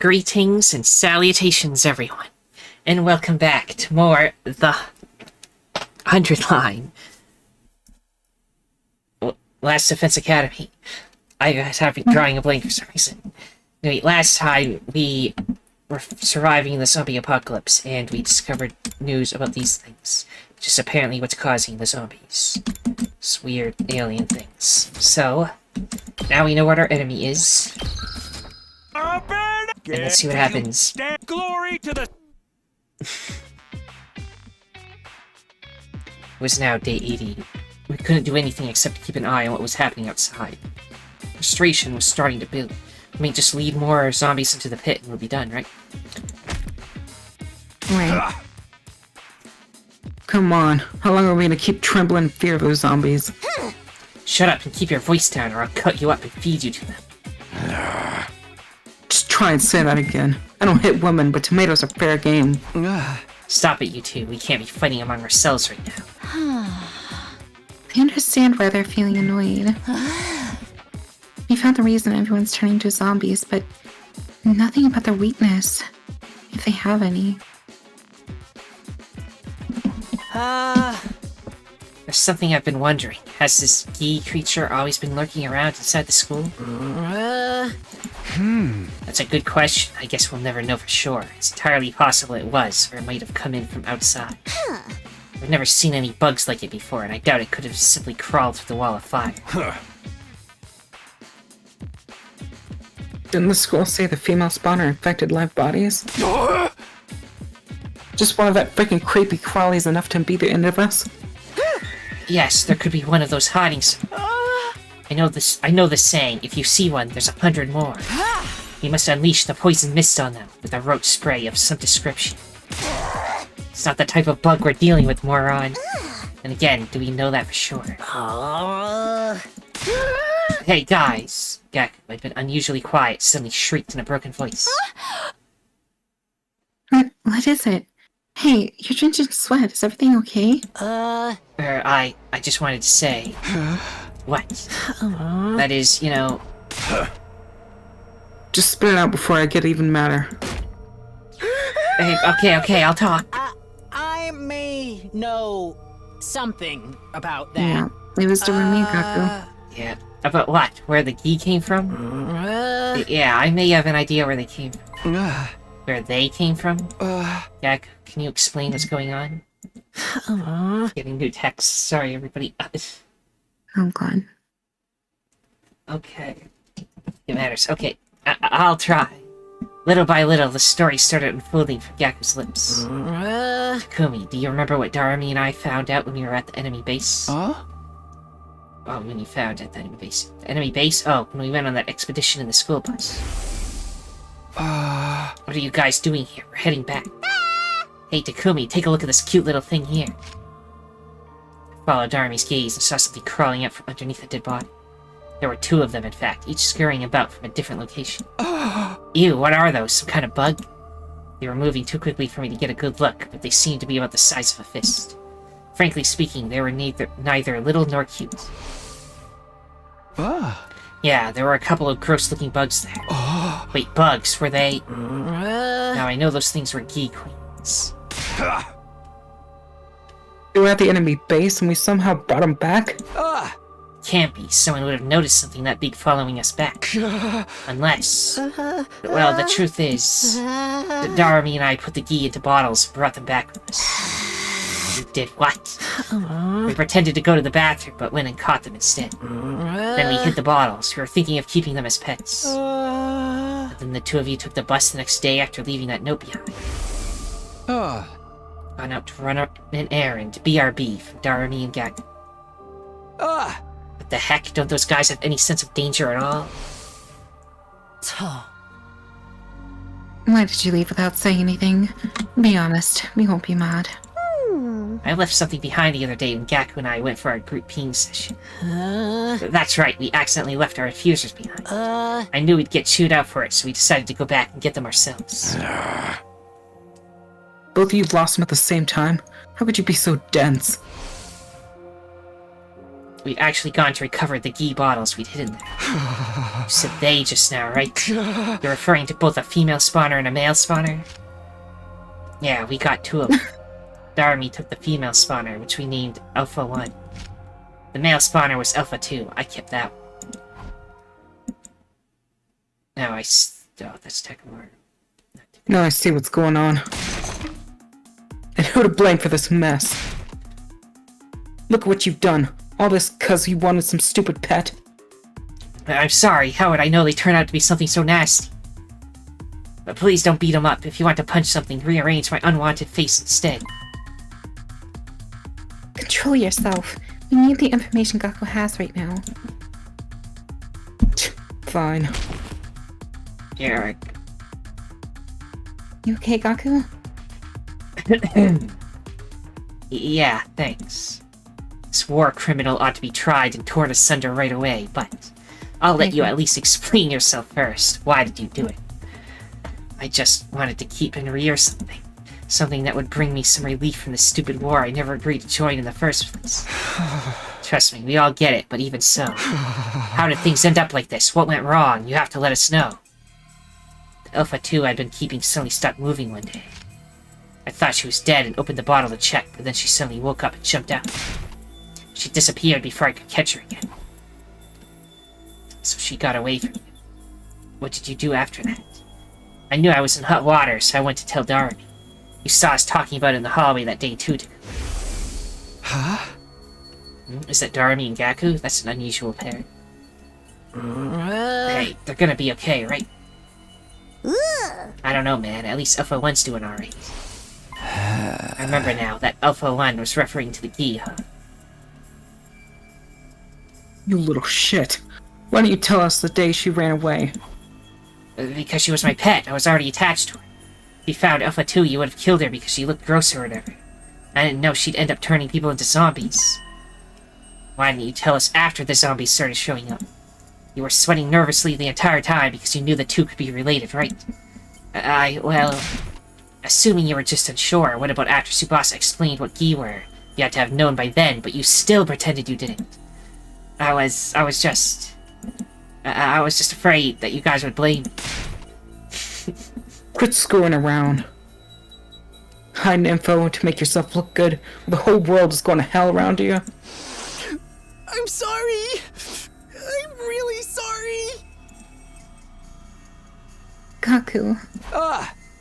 Greetings and salutations, everyone, and welcome back to more the hundredline. Last Defense Academy. I was drawing a blank for some reason. Anyway, last time we were surviving the zombie apocalypse, and we discovered news about these things, which is apparently what's causing the zombies. It's weird alien things. So, now we know what our enemy is. And let's see what happens. Glory to the... It was now day 80. We couldn't do anything except keep an eye on what was happening outside. Frustration was starting to build. I mean, just lead more zombies into the pit and we'll be done, right? Right. Come on. How long are we gonna keep trembling in fear of those zombies? Shut up and keep your voice down or I'll cut you up and feed you to them. Just try and say that again. I don't hit women, but tomatoes are fair game. Stop it, you two. We can't be fighting among ourselves right now. I understand why they're feeling annoyed. We found the reason everyone's turning to zombies, but nothing about their weakness, if they have any. There's something I've been wondering. Has this gee creature always been lurking around inside the school? That's a good question. I guess we'll never know for sure. It's entirely possible it was, or it might have come in from outside. I've never seen any bugs like it before, and I doubt it could have simply crawled through the wall of fire. Didn't the school say the female spawner infected live bodies? Just one of that freaking creepy crawlies enough to be the end of us? Yes, there could be one of those hiding I know the saying, if you see one, there's 100 more. We must unleash the poison mist on them with a roach spray of some description. It's not the type of bug we're dealing with, moron. And again, do we know that for sure? Hey, guys! Gaku, I've been unusually quiet, suddenly shrieked in a broken voice. What is it? Hey, you're drenching sweat. Is everything okay? I just wanted to say... What? That is, you know... Just spit it out before I get even madder. Hey, okay, I'll talk. I may know something about that. Yeah, it was doing me, Gaku. Yeah, about what? Where the gee came from? Yeah, I may have an idea where they came from. Where they came from? Gaku, can you explain what's going on? Getting new texts. Sorry, everybody. I'm glad. Okay. It matters. Okay, I'll try. Little by little, the story started unfolding from Gaku's lips. Takumi, do you remember what Darami and I found out when we were at the enemy base? Oh, when you found at the enemy base. The enemy base? Oh, when we went on that expedition in the school bus. What are you guys doing here? We're heading back. Hey, Takumi, take a look at this cute little thing here. I followed Darami's gaze and saw something crawling up from underneath a dead body. There were two of them, in fact, each scurrying about from a different location. Ew, what are those? Some kind of bug? They were moving too quickly for me to get a good look, but they seemed to be about the size of a fist. Frankly speaking, they were neither little nor cute. Yeah, there were a couple of gross-looking bugs there. Wait, bugs, were they? Now, I know those things were gee queens. We were at the enemy base and we somehow brought them back? Can't be. Someone would have noticed something that big following us back. Unless... Well, the truth is... Darami and I put the gee into bottles and brought them back with us. We did what? We pretended to go to the bathroom, but went and caught them instead. Then we hid the bottles. We were thinking of keeping them as pets. But then the two of you took the bus the next day after leaving that note behind. Gone out to run up an errand, BRB, from Darami and Gaku. What the heck? Don't those guys have any sense of danger at all? Why did you leave without saying anything? Be honest, we won't be mad. I left something behind the other day when Gaku and I went for our group peeing session. That's right, we accidentally left our diffusers behind. I knew we'd get chewed out for it, so we decided to go back and get them ourselves. Both of you lost them at the same time? How could you be so dense? We've actually gone to recover the ghee bottles we'd hidden there. You said they just now, right? You're referring to both a female spawner and a male spawner? Yeah, we got 2 of them. Darmy took the female spawner, which we named Alpha 1. The male spawner was Alpha 2. I kept that one. Now oh, that's Tecmore. Now I see what's going on. And who to blame for this mess? Look at what you've done. All this 'cause you wanted some stupid pet. I'm sorry, how would I know they turned out to be something so nasty? But please don't beat him up. If you want to punch something, rearrange my unwanted face instead. Control yourself. We need the information Gaku has right now. Fine. Yeah. You okay, Gaku? Yeah, thanks. This war criminal ought to be tried and torn asunder right away, but I'll let you at least explain yourself first. Why did you do it? I just wanted to keep in rear something. Something that would bring me some relief from the stupid war I never agreed to join in the first place. Trust me, we all get it, but even so. How did things end up like this? What went wrong? You have to let us know. The Alpha 2 I'd been keeping suddenly stopped moving one day. I thought she was dead and opened the bottle to check, but then she suddenly woke up and jumped out. She disappeared before I could catch her again. So she got away from you. What did you do after that? I knew I was in hot water, so I went to tell Darby. You saw us talking about it in the hallway that day too. Huh? Is that Darby and Gaku? That's an unusual pair. Hey, they're gonna be okay, right? I don't know, man. At least Alpha 1's doing alright. I remember now that Alpha 1 was referring to the ghee, huh? You little shit. Why didn't you tell us the day she ran away? Because she was my pet. I was already attached to her. If you found Alpha 2, you would have killed her because she looked gross or whatever. I didn't know she'd end up turning people into zombies. Why didn't you tell us after the zombies started showing up? You were sweating nervously the entire time because you knew the two could be related, right? Well... Assuming you were just unsure, what about after Tsubasa explained what ghee were? You had to have known by then, but you still pretended you didn't. I was just afraid that you guys would blame me. Quit screwing around. Hiding info to make yourself look good. The whole world is going to hell around you. I'm sorry. I'm really sorry. Gaku.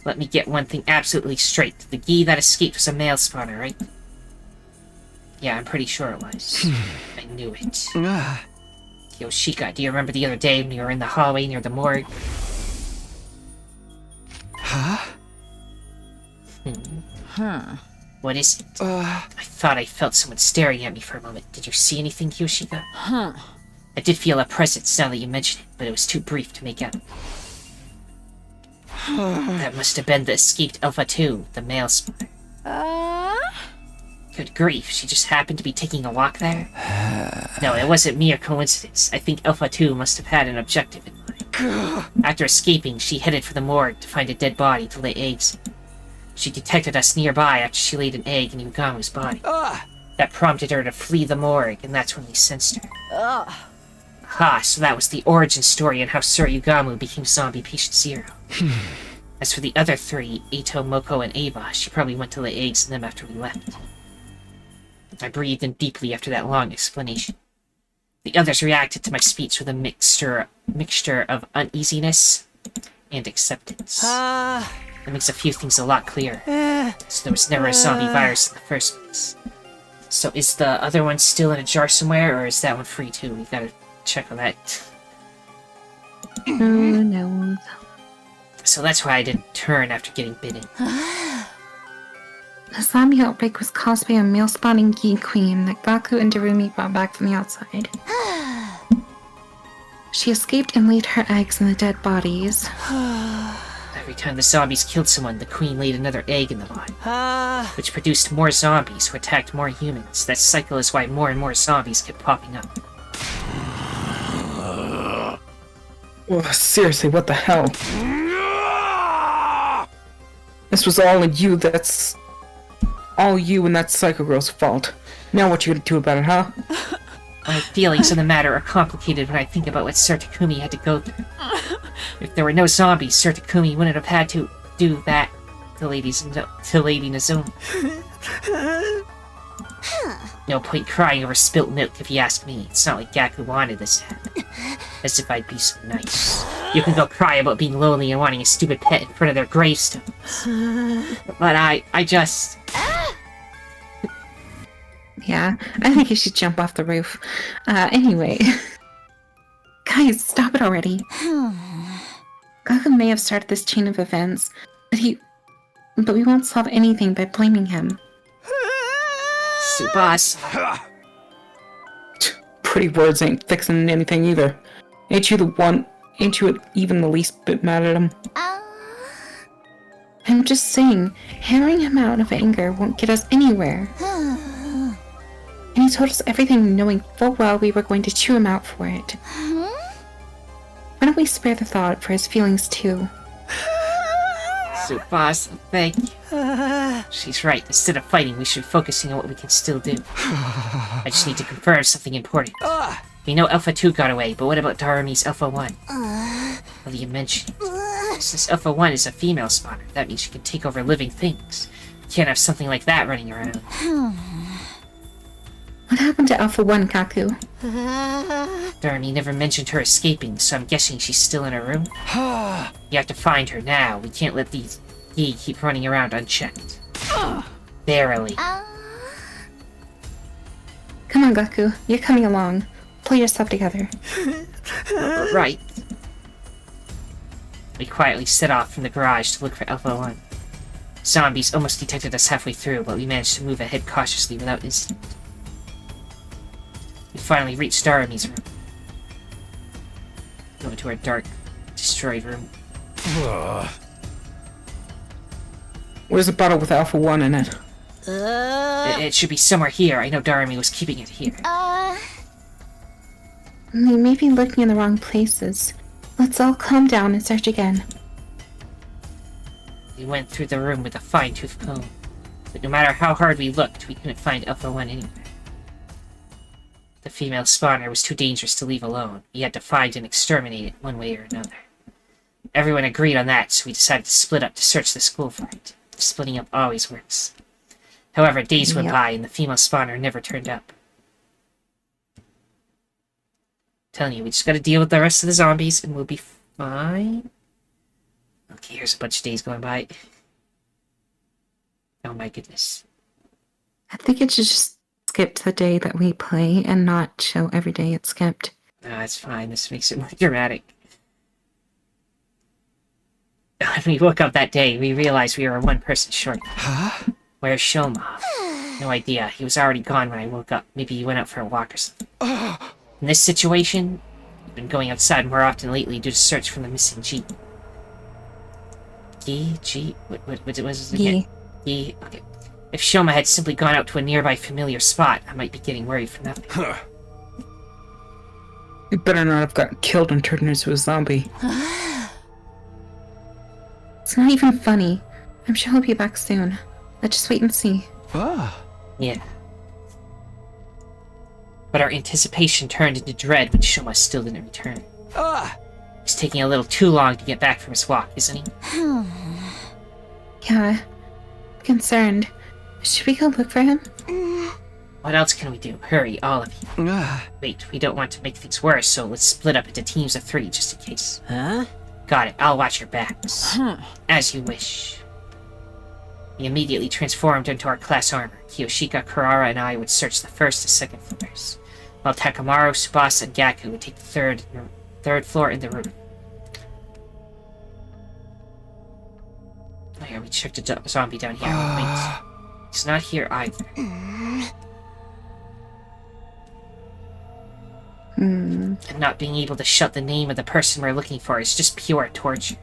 Let me get one thing absolutely straight. The ghee that escaped was a male spawner, right? Yeah, I'm pretty sure it was. I knew it. Yoshika, do you remember the other day when you were in the hallway near the morgue? Huh? What is it? I thought I felt someone staring at me for a moment. Did you see anything, Yoshika? I did feel a presence now that you mention it, but it was too brief to make out. That must have been the escaped Alpha 2, the male spawner. Good grief, she just happened to be taking a walk there? No, it wasn't mere coincidence. I think Alpha 2 must have had an objective in mind. After escaping, she headed for the morgue to find a dead body to lay eggs in. She detected us nearby after she laid an egg in Ugamu's body. That prompted her to flee the morgue, and that's when we sensed her. Aha, so that was the origin story on how Sir Ugamu became zombie patient 0. As for the other 3, Eito, Moko, and Ava, she probably went to lay eggs in them after we left. I breathed in deeply after that long explanation. The others reacted to my speech with a mixture of uneasiness and acceptance. That makes a few things a lot clearer. So there was never a zombie virus in the first place. So is the other one still in a jar somewhere, or is that one free too? We gotta check on that. Who knows? So that's why I didn't turn after getting bitten. The zombie outbreak was caused by a male spawning ghee queen that Gaku and Darumi brought back from the outside. She escaped and laid her eggs in the dead bodies. Every time the zombies killed someone, the queen laid another egg in the body, which produced more zombies who attacked more humans. That cycle is why more and more zombies kept popping up. Well, seriously, what the hell? This was all you, that's... all you and that psycho girl's fault. Now what you gonna do about it, huh? My feelings in the matter are complicated when I think about what Sir Takumi had to go through. If there were no zombies, Sir Takumi wouldn't have had to do that to Lady Nozomi. No point crying over spilt milk if you ask me. It's not like Gaku wanted this to happen. As if I'd be so nice. You can go cry about being lonely and wanting a stupid pet in front of their gravestones. But I just... Yeah, I think you should jump off the roof. Anyway. Guys, stop it already. Gaku may have started this chain of events, but we won't solve anything by blaming him. Tsubasa. Pretty words ain't fixing anything either. Ain't you even the least bit mad at him? I'm just saying, herring him out of anger won't get us anywhere. And he told us everything knowing full well we were going to chew him out for it. Why don't we spare the thought for his feelings too? Tsubasa, thank you. She's right. Instead of fighting, we should be focusing on what we can still do. I just need to confirm something important. We know Alpha 2 got away, but what about Darumi's Alpha 1? What do you mention it? Since Alpha 1 is a female spawner, that means she can take over living things. You can't have something like that running around. What happened to Alpha 1, Kaku? Darumi never mentioned her escaping, so I'm guessing she's still in her room. You have to find her now. We can't let these Yi keep running around unchecked. Barely. Come on, Gaku. You're coming along. Pull yourself together. Right. We quietly set off from the garage to look for Alpha 1. Zombies almost detected us halfway through, but we managed to move ahead cautiously without incident. We finally reached Darumi's room. Go into our dark, destroyed room. Where's the bottle with Alpha 1 in it? It should be somewhere here. I know Darumi was keeping it here. We may be looking in the wrong places. Let's all calm down and search again. We went through the room with a fine-tooth comb, but no matter how hard we looked, we couldn't find Alpha 1 anywhere. The female spawner was too dangerous to leave alone. We had to find and exterminate it one way or another. Everyone agreed on that, so we decided to split up to search the school for it. Splitting up always works. However, days went by and the female spawner never turned up. Telling you, we just gotta deal with the rest of the zombies and we'll be fine. Okay, here's a bunch of days going by. Oh my goodness. I think it should just skip to the day that we play and not show every day it's skipped. No, it's fine. This makes it more dramatic. When we woke up that day, we realized we were one person short. Huh? Where's Shoma? No idea. He was already gone when I woke up. Maybe he went out for a walk or something. In this situation, we've been going outside more often lately due to search for the missing G. G? What was it again? G. Okay. If Shoma had simply gone out to a nearby familiar spot, I might be getting worried for nothing. You better not have gotten killed and turned into a zombie. It's not even funny. I'm sure he'll be back soon. Let's just wait and see. Yeah. But our anticipation turned into dread when Shoma still didn't return. He's taking a little too long to get back from his walk, isn't he? Yeah. I'm concerned. Should we go look for him? What else can we do? Hurry, all of you. Wait, we don't want to make things worse, so let's split up into teams of 3 just in case. Got it, I'll watch your backs. As you wish. We immediately transformed into our class armor. Kiyoshika, Kurara, and I would search the first and second floors, while Takamaru, Tsubasa, and Gaku would take the third floor in the room. Oh yeah, we checked a zombie down here. Wait. He's not here either. And not being able to shout the name of the person we're looking for is just pure torture.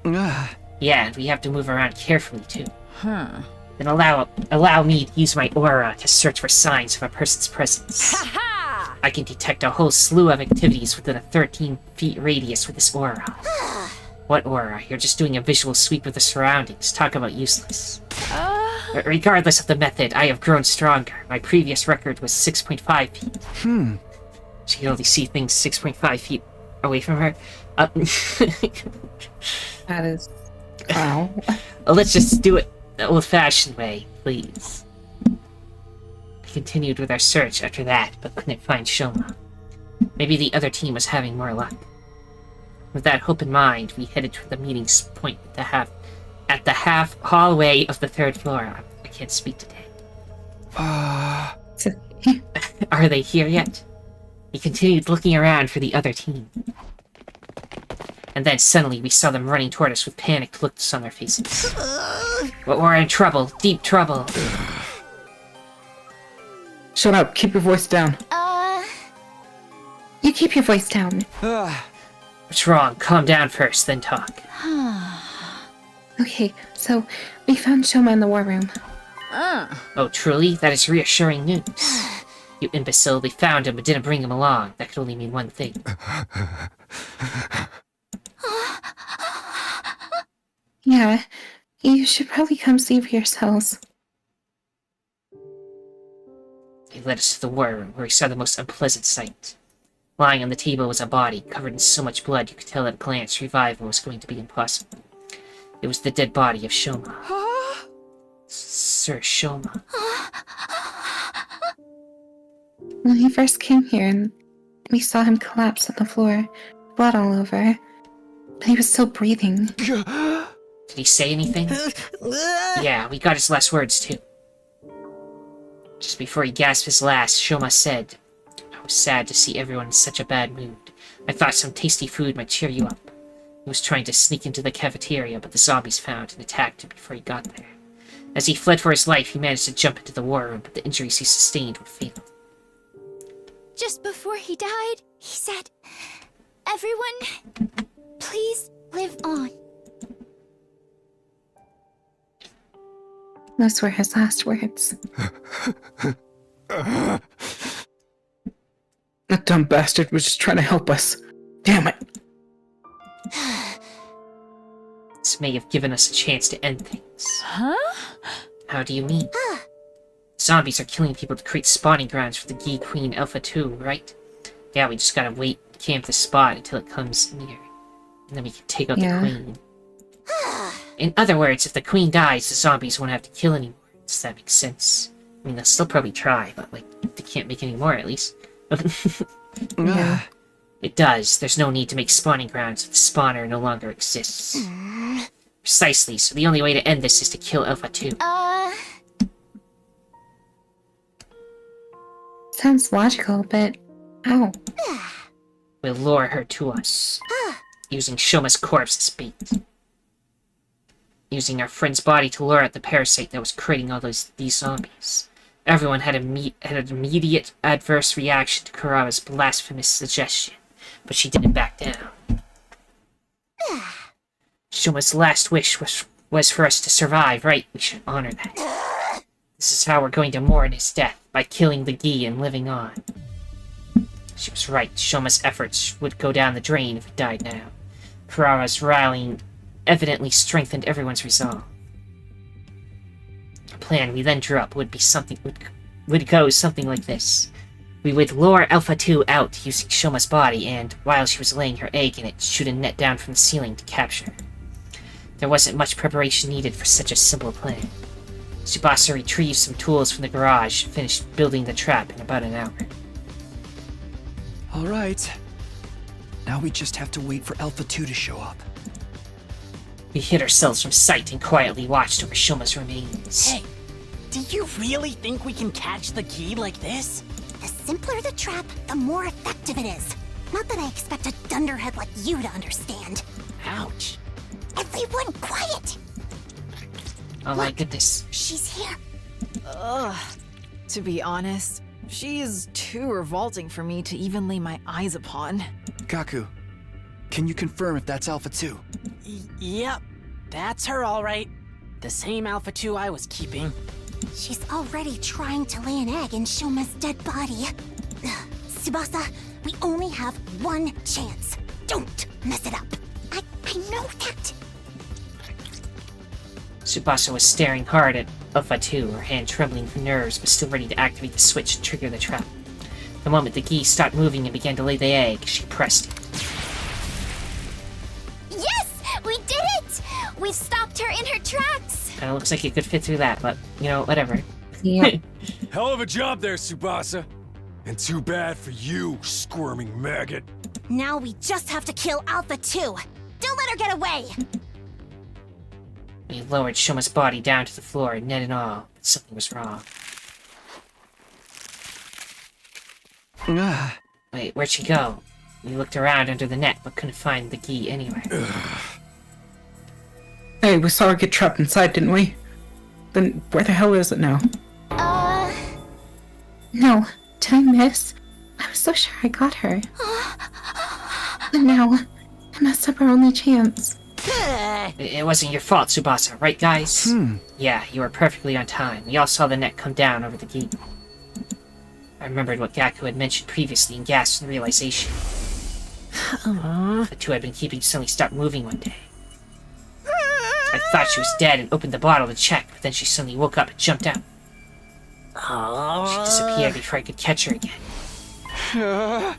Yeah, and we have to move around carefully too. Then allow me to use my aura to search for signs of a person's presence. I can detect a whole slew of activities within a 13-feet radius with this aura. What aura? You're just doing a visual sweep of the surroundings. Talk about useless. Regardless of the method, I have grown stronger. My previous record was 6.5 feet. She can only see things 6.5 feet away from her. That is. Wow. Let's just do it the old-fashioned way, please. We continued with our search after that, but couldn't find Shoma. Maybe the other team was having more luck. With that hope in mind, we headed to the meeting point at the half hallway of the 3rd floor. I can't speak today. Are they here yet? We continued looking around for the other team. And then suddenly we saw them running toward us with panicked looks on their faces. But we're in trouble, deep trouble. Shut up. Keep your voice down. You keep your voice down. What's wrong? Calm down first, then talk. Okay, so we found Shoma in the war room. Oh, truly? That is reassuring news. You imbecile, they found him but didn't bring him along. That could only mean one thing. Yeah, you should probably come see for yourselves. They led us to the war room, where we saw the most unpleasant sight. Lying on the table was a body, covered in so much blood you could tell at a glance revival was going to be impossible. It was the dead body of Shoma. Sir Shoma. When he first came here, and we saw him collapse on the floor, blood all over, but he was still breathing. Did he say anything? Yeah, we got his last words, too. Just before he gasped his last, Shoma said, I was sad to see everyone in such a bad mood. I thought some tasty food might cheer you up. He was trying to sneak into the cafeteria, but the zombies found and attacked him before he got there. As he fled for his life, he managed to jump into the war room, but the injuries he sustained were fatal. Just before he died, he said, "Everyone, please live on." Those were his last words. That dumb bastard was just trying to help us. Damn it. This may have given us a chance to end things. Huh? How do you mean? Zombies are killing people to create spawning grounds for the Gee Queen Alpha 2, right? Yeah, we just gotta wait, camp the spot until it comes near. And then we can take out the queen. In other words, if the queen dies, the zombies won't have to kill anymore. Does that make sense? I mean, they'll still probably try, but, like, they can't make any more, at least. Yeah. It does. There's no need to make spawning grounds if the spawner no longer exists. Precisely, so the only way to end this is to kill Alpha 2. Sounds logical, but how? We'll lure her to us, using Shoma's corpse as bait. Using our friend's body to lure out the parasite that was creating all these zombies. Everyone had an immediate adverse reaction to Kurara's blasphemous suggestion, but she didn't back down. Shoma's last wish was for us to survive, right? We should honor that. This is how we're going to mourn his death, by killing the Gee and living on. She was right. Shoma's efforts would go down the drain if he died now. Kurara's rallying evidently strengthened everyone's resolve. The plan we then drew up would go something like this. We would lure Alpha 2 out using Shoma's body, and, while she was laying her egg in it, shoot a net down from the ceiling to capture her. There wasn't much preparation needed for such a simple plan. Tsubasa retrieved some tools from the garage and finished building the trap in about an hour. Alright. Now we just have to wait for Alpha 2 to show up. We hid ourselves from sight and quietly watched over Shoma's remains. Hey, do you really think we can catch the Gee like this? The simpler the trap, the more effective it is. Not that I expect a dunderhead like you to understand. Ouch. Everyone, quiet! Oh my goodness. She's here. Ugh. To be honest, she is too revolting for me to even lay my eyes upon. Gaku, can you confirm if that's Alpha 2? Yep, that's her all right. The same Alpha 2 I was keeping. She's already trying to lay an egg in Shoma's dead body. Tsubasa, we only have one chance. Don't mess it up. I know that. Tsubasa was staring hard at Alpha 2, her hand trembling from nerves, but still ready to activate the switch and trigger the trap. The moment the geese stopped moving and began to lay the egg, she pressed it. Yes! We did it! We stopped her in her tracks! Kinda looks like it could fit through that, but, you know, whatever. Yep. Hell of a job there, Tsubasa. And too bad for you, squirming maggot. Now we just have to kill Alpha 2. Don't let her get away! We lowered Shoma's body down to the floor, net and all, but something was wrong. Wait, where'd she go? We looked around under the net, but couldn't find the key anywhere. Hey, we saw her get trapped inside, didn't we? Then where the hell is it now? No, did I miss? I was so sure I got her. But now, I messed up our only chance. It wasn't your fault, Tsubasa, right, guys? Yeah, you were perfectly on time. We all saw the net come down over the gate. I remembered what Gaku had mentioned previously and gasped in realization. The two had been keeping suddenly stopped moving one day. I thought she was dead and opened the bottle to check, but then she suddenly woke up and jumped out. She disappeared before I could catch her again.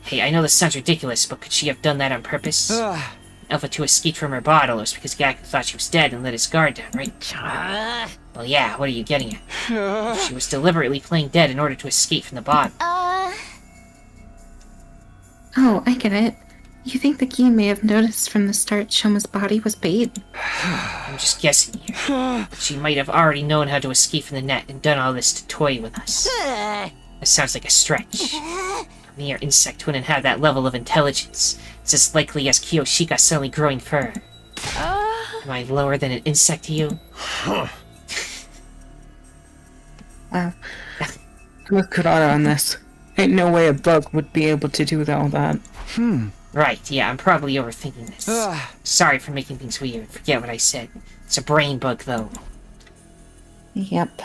Hey, I know this sounds ridiculous, but could she have done that on purpose? Alpha 2 escaped from her bottle, it was because Gaku thought she was dead and let his guard down, right? Well, yeah, what are you getting at? She was deliberately playing dead in order to escape from the bottle. Oh, I get it. You think the key may have noticed from the start Shoma's body was bait? I'm just guessing here. But she might have already known how to escape from the net and done all this to toy with us. That sounds like a stretch. A mere insect wouldn't have that level of intelligence. It's as likely as Kiyoshika suddenly growing fur. Am I lower than an insect to you? Wow. I'm with Kurara on this. Ain't no way a bug would be able to do all that. Right, yeah, I'm probably overthinking this. Sorry for making things weird. Forget what I said. It's a brain bug, though. Yep.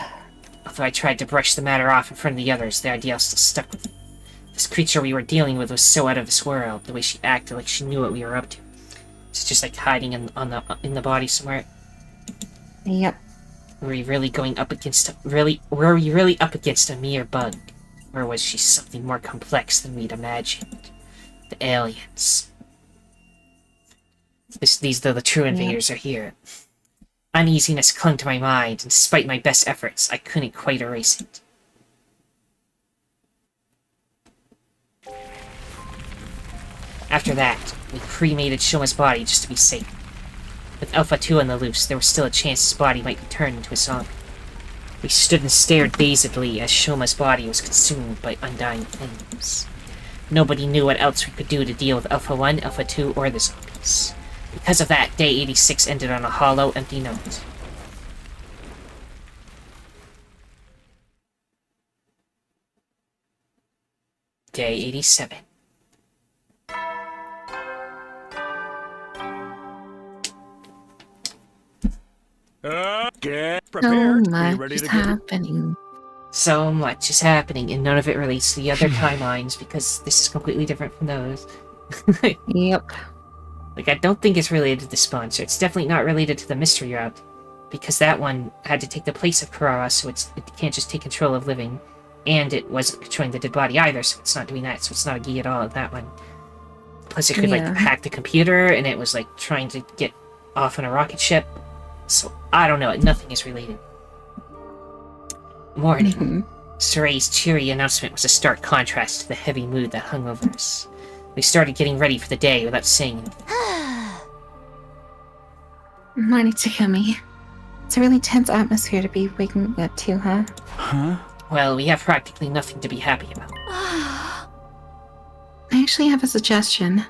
Although I tried to brush the matter off in front of the others, the idea still stuck with me. This creature we were dealing with was so out of this world, the way she acted like she knew what we were up to. It's just like hiding in the body somewhere. Yep. Were we really going up against were we really up against a mere bug? Or was she something more complex than we'd imagined? The aliens. These though the true invaders are here. Uneasiness clung to my mind, and despite my best efforts, I couldn't quite erase it. After that, we cremated Shoma's body just to be safe. With Alpha 2 on the loose, there was still a chance his body might be turned into a zombie. We stood and stared dazedly as Shoma's body was consumed by undying flames. Nobody knew what else we could do to deal with Alpha 1, Alpha 2, or the zombies. Because of that, Day 86 ended on a hollow, empty note. Day 87. Get So prepared. Be much ready is to go. happening. So much is happening, and none of it relates to the other timelines, because this is completely different from those. Yep. Like, I don't think it's related to the sponsor. It's definitely not related to the mystery route, because that one had to take the place of Kurara, so it can't just take control of living, and it wasn't controlling the dead body either, so it's not doing that, so it's not a Gi at all at that one. Plus, it could, like, Yeah. hack the computer, and it was, like, trying to get off on a rocket ship. So, I don't know, nothing is related. Morning. Mhm. Suray's cheery announcement was a stark contrast to the heavy mood that hung over us. We started getting ready for the day without saying anything. Morning, Takumi. It's a really tense atmosphere to be waking up to, huh? Huh? Well, we have practically nothing to be happy about. I actually have a suggestion.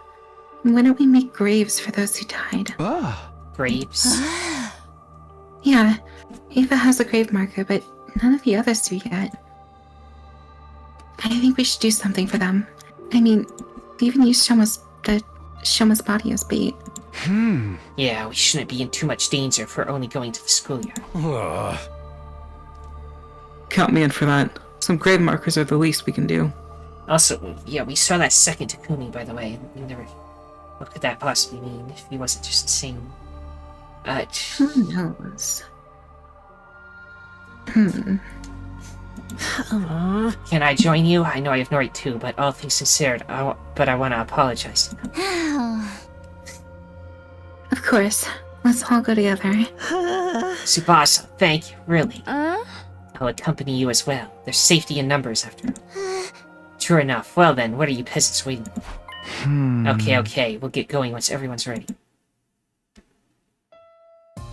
Why don't we make graves for those who died? Graves? Yeah, Ava has a grave marker, but none of the others do yet. I think we should do something for them. I mean, we even used Shoma's body as bait. Yeah, we shouldn't be in too much danger if we're only going to the schoolyard. Count me in for that. Some grave markers are the least we can do. Also, yeah, we saw that second Takumi, by the way, and we never... What could that possibly mean if he wasn't just insane? Who knows? Can I join you? I know I have no right to, but all things considered, I want to apologize to them. Of course. Let's all go together. Tsubasa, thank you, really. I'll accompany you as well. There's safety in numbers, after all. True enough. Well then, what are you peasants waiting for? Okay, we'll get going once everyone's ready.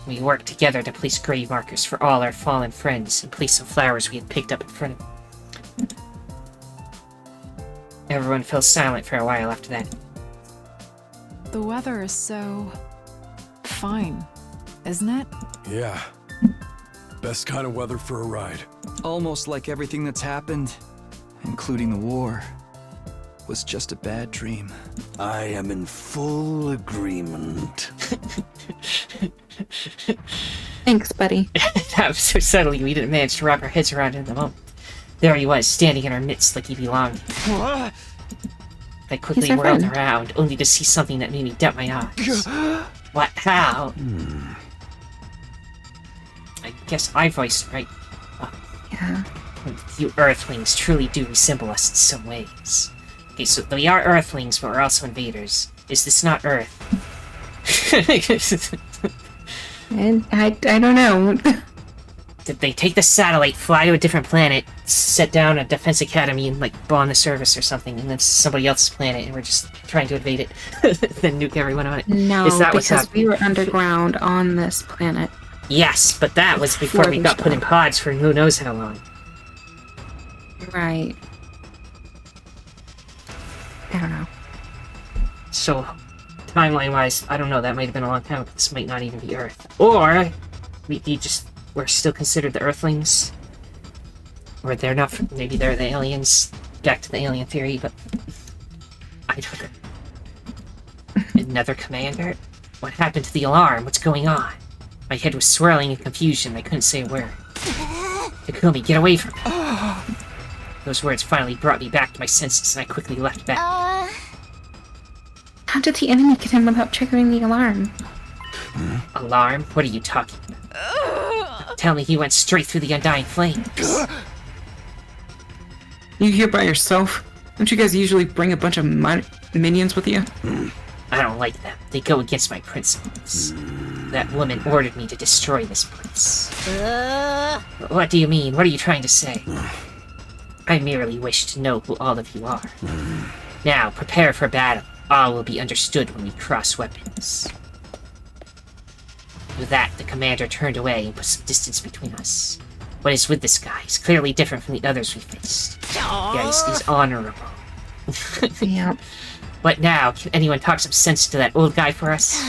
We work together to place grave markers for all our fallen friends and place some flowers we had picked up in front of them. Everyone fell silent for a while after that. The weather is so... fine, isn't it? Yeah. Best kind of weather for a ride. Almost like everything that's happened, including the war, was just a bad dream. I am in full agreement. Thanks, buddy. That was so subtly we didn't manage to wrap our heads around it in the moment. There he was, standing in our midst like he belonged. I quickly He's our whirled friend. around, only to see something that made me doubt my eyes. What? How? I guess I voiced it right. Yeah. You Earthlings truly do resemble us in some ways. Okay, so we are Earthlings, but we're also invaders. Is this not Earth? And I don't know. Did they take the satellite, fly to a different planet, set down a defense academy, and, like, bomb the service or something, and then somebody else's planet, and we're just trying to invade it, then nuke everyone on it? No, Is that what's because happening? we were underground on this planet. Yes, but that was before we got put in pods for who knows how long. Right. I don't know. So, timeline-wise, I don't know, that might have been a long time ago. This might not even be Earth. Or, we're still considered the Earthlings. Or they're not, maybe they're the aliens. Back to the alien theory, but... I don't know. Another commander? What happened to the alarm? What's going on? My head was swirling in confusion. I couldn't say a word. Takumi, get away from me. Those words finally brought me back to my senses, and I quickly left back. How did the enemy get in without triggering the alarm? Alarm? What are you talking about? Tell me he went straight through the undying flames. You here by yourself? Don't you guys usually bring a bunch of minions with you? I don't like them. They go against my principles. That woman ordered me to destroy this place. What do you mean? What are you trying to say? I merely wish to know who all of you are. Now, prepare for battle. All will be understood when we cross weapons. With that, the commander turned away and put some distance between us. What is with this guy? He's clearly different from the others we faced. Yeah, he's honorable. Yep. What now? Can anyone talk some sense to that old guy for us?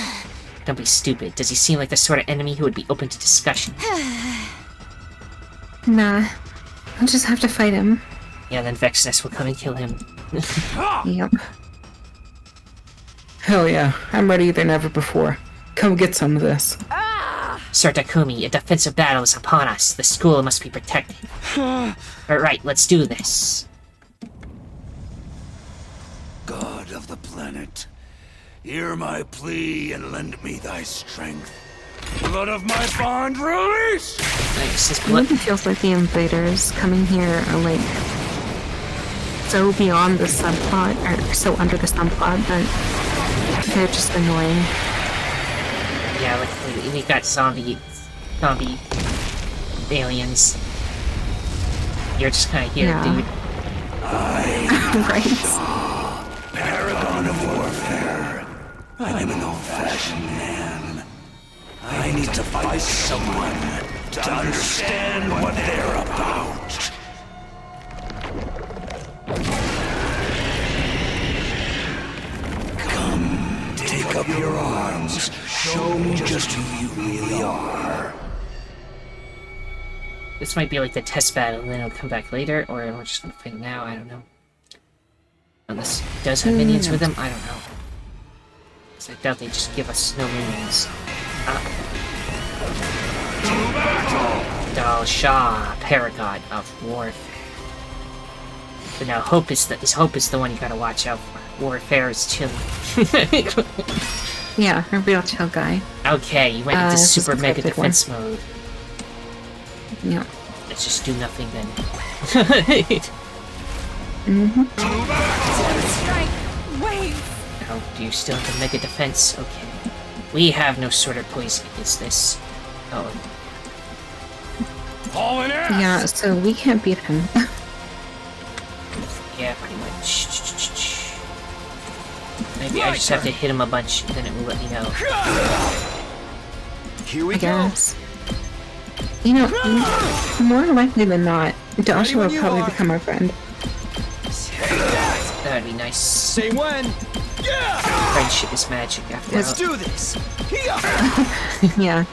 Don't be stupid. Does he seem like the sort of enemy who would be open to discussion? Nah. I'll just have to fight him. Yeah, then Vexness will come and kill him. Yep. Hell yeah, I'm readier than ever before. Come get some of this. Sir Takumi, a defensive battle is upon us. The school must be protected. Alright, let's do this. God of the planet, hear my plea and lend me thy strength. Blood of my bond, release! Nice. His It blood. really feels like the invaders coming here are like so beyond the subplot, or so under the subplot that they're just annoying. Yeah, like we got zombie aliens. You're just kind of here, Yeah. dude. Right. Paragon of warfare. I'm an old-fashioned man. I need to fight someone to understand what they're about. Come, take up your arms. Show me just who you really are. This might be like the test battle, and then it'll come back later, or we're just gonna fight it now. I don't know. Unless it does have minions with them, I don't know. 'Cause I doubt they just give us no minions. Dal Shah, Paragon of Warfare. But now Hope is the one you gotta watch out for. Warfare is chilling. Yeah, a real chill guy. Okay, you went into this is super the mega scripted one. defense mode. Yeah. Let's just do nothing then. Strike! Wait! Oh, do you still have the mega defense? Okay. We have no sword or poison against this. Oh. Hauling ass! Yeah, so we can't beat him. Yeah, pretty much. Maybe I just have to hit him a bunch, and then it will let me know. Here we I go. guess. You know, more likely than not, Dasha will probably become our friend. That'd be nice. Say when. Friendship is magic after all. Let's do this. Yeah.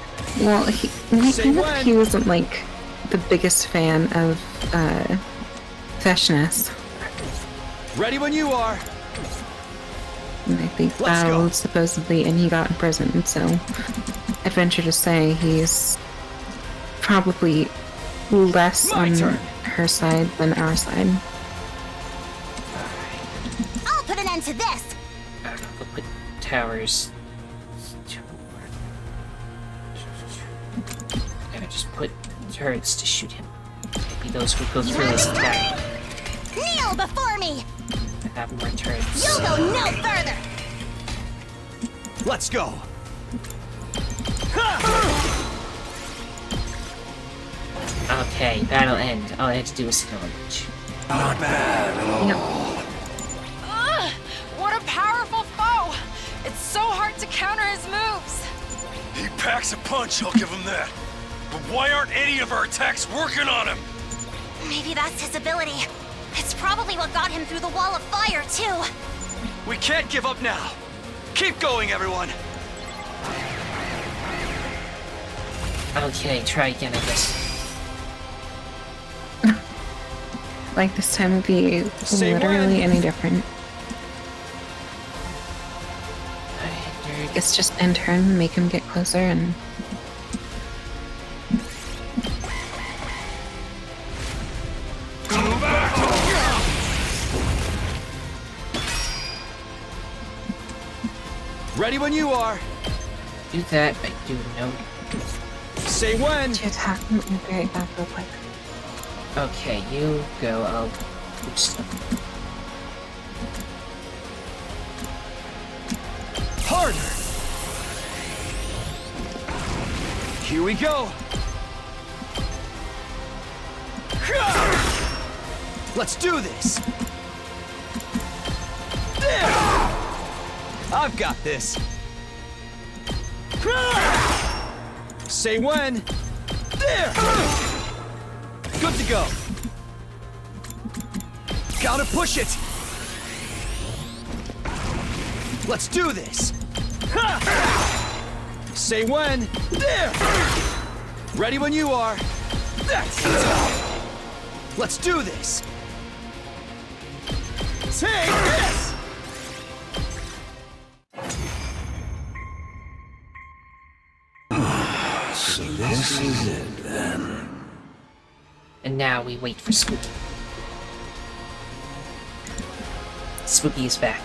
Well, he wasn't like the biggest fan of Feshness. Ready when you are. And I think Let's go. battled supposedly, and he got imprisoned. So, I'd venture to say he's probably less My on turn. her side than our side. I'll put an end to this. I don't know, we'll put towers. Yeah, just put turrets to shoot him. Maybe those would go through his attack. Kneel before me. I have more turrets. You'll go no further. Let's go. Okay, that'll end. All I had to do was hit a bunch. Not bad. Ugh! What a powerful foe! It's so hard to counter his moves. He packs a punch, I'll give him that. But why aren't any of our attacks working on him? Maybe that's his ability. It's probably what got him through the wall of fire, too. We can't give up now. Keep going, everyone. Okay, try again, I guess. Like this time would be Say literally when. any different. Alright, It's just in turn, make him get closer, and Ready when you are. do that, I do know. Say when. to attack him and very back real quick. Okay, you go, I'll boost them. Harder. Here we go. Let's do this. There. I've got this. Say when. There. Good to go. Gotta push it. Let's do this. Say when. There. Ready when you are. That's it. Let's do this. Take this. So this is it then. And now we wait for Spookie. Spookie is back.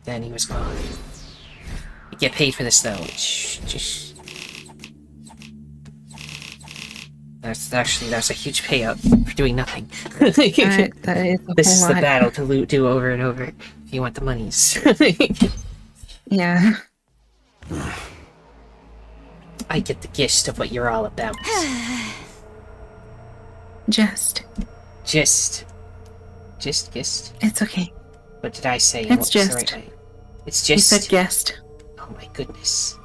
Then he was gone. You get paid for this though, which just... That's a huge payout for doing nothing. That is a This is whole the lot. battle to do over and over if you want the monies. Yeah. I get the gist of what you're all about. Just. Gist. Gist? It's okay. What did I say? It's What was the just. right way? It's You just... said guest. Oh my goodness.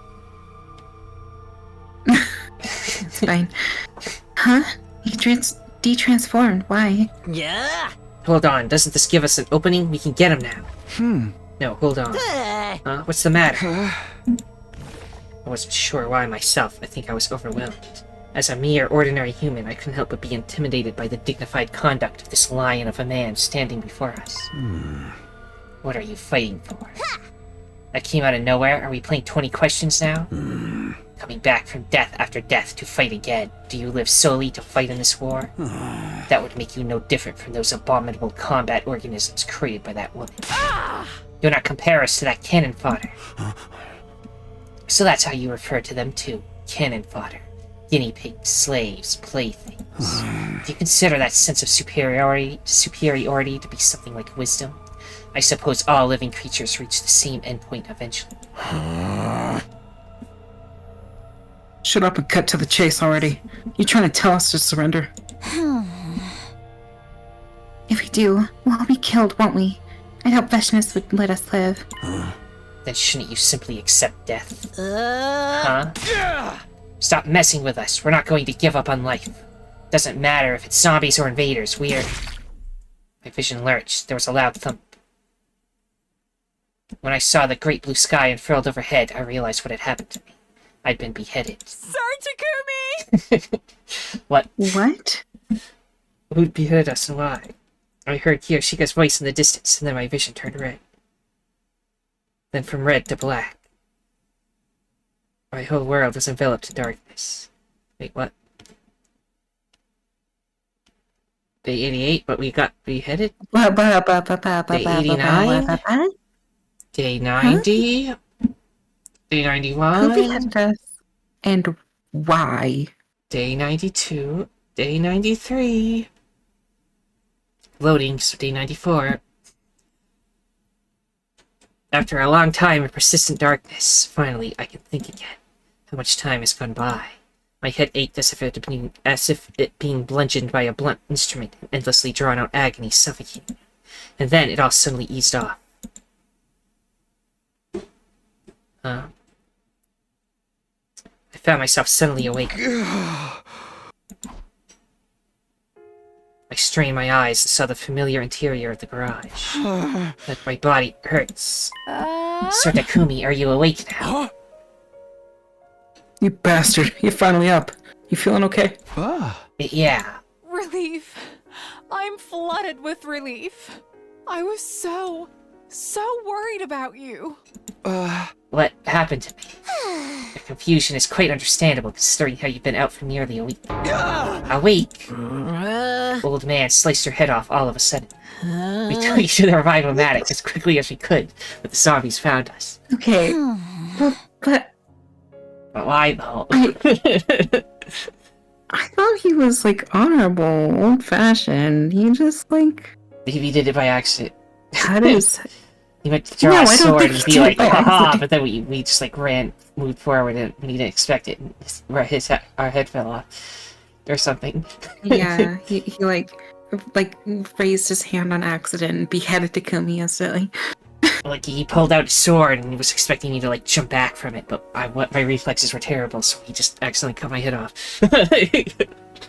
It's fine. Huh? He de-transformed. Why? Yeah. Hold on, doesn't this give us an opening? We can get him now. No, hold on. What's the matter? I wasn't sure why myself. I think I was overwhelmed. As a mere ordinary human, I couldn't help but be intimidated by the dignified conduct of this lion of a man standing before us. What are you fighting for? That came out of nowhere? Are we playing 20 questions now? Coming back from death after death to fight again. Do you live solely to fight in this war? That would make you no different from those abominable combat organisms created by that woman. Do not compare us to that cannon fodder. So that's how you refer to them too. Cannon fodder. Guinea pigs, slaves, playthings. Do you consider that sense of superiority to be something like wisdom? I suppose all living creatures reach the same endpoint eventually. Shut up and cut to the chase already. You trying to tell us to surrender? If we do, we'll all be killed, won't we? I hope Veshness would let us live. Then shouldn't you simply accept death? Huh? Stop messing with us. We're not going to give up on life. Doesn't matter if it's zombies or invaders. My vision lurched. There was a loud thump. When I saw the great blue sky unfurled overhead, I realized what had happened to me. I'd been beheaded. Sir Takumi! What? What? Who'd beheaded us and why? I heard Kiyoshika's voice in the distance, and then my vision turned red. Then from red to black. My whole world was enveloped in darkness. Wait, what? Day 88, but we got beheaded? Day 89? Day 90? Day 91? Who beheaded us? And why? Day 92. Day 93. Loading, so day 94. After a long time of persistent darkness, finally I can think again. How much time has gone by? My head ached as if it being bludgeoned by a blunt instrument, and endlessly drawn-out agony suffocating. And then it all suddenly eased off. I found myself suddenly awake. I strained my eyes and saw the familiar interior of the garage. But my body hurts. Sir Takumi, are you awake now? You bastard. You're finally up. You feeling okay? Yeah. Relief. I'm flooded with relief. I was so worried about you. What happened to me? The confusion is quite understandable considering how you've been out for nearly a week. A week? Old man sliced her head off all of a sudden. We took you to the revival-matic as quickly as we could, but the zombies found us. Okay. But But why though? I thought he was, like, honorable, old-fashioned. He just, like... Maybe he did it by accident. That is... He meant to draw a I don't sword think and he be like, did it by haha, accident. but then we just like moved forward and we didn't expect it, and our head fell off. Or something. Yeah, he like raised his hand on accident and beheaded Takumi instantly. Like, he pulled out his sword and he was expecting me to like jump back from it, but my reflexes were terrible, so he just accidentally cut my head off.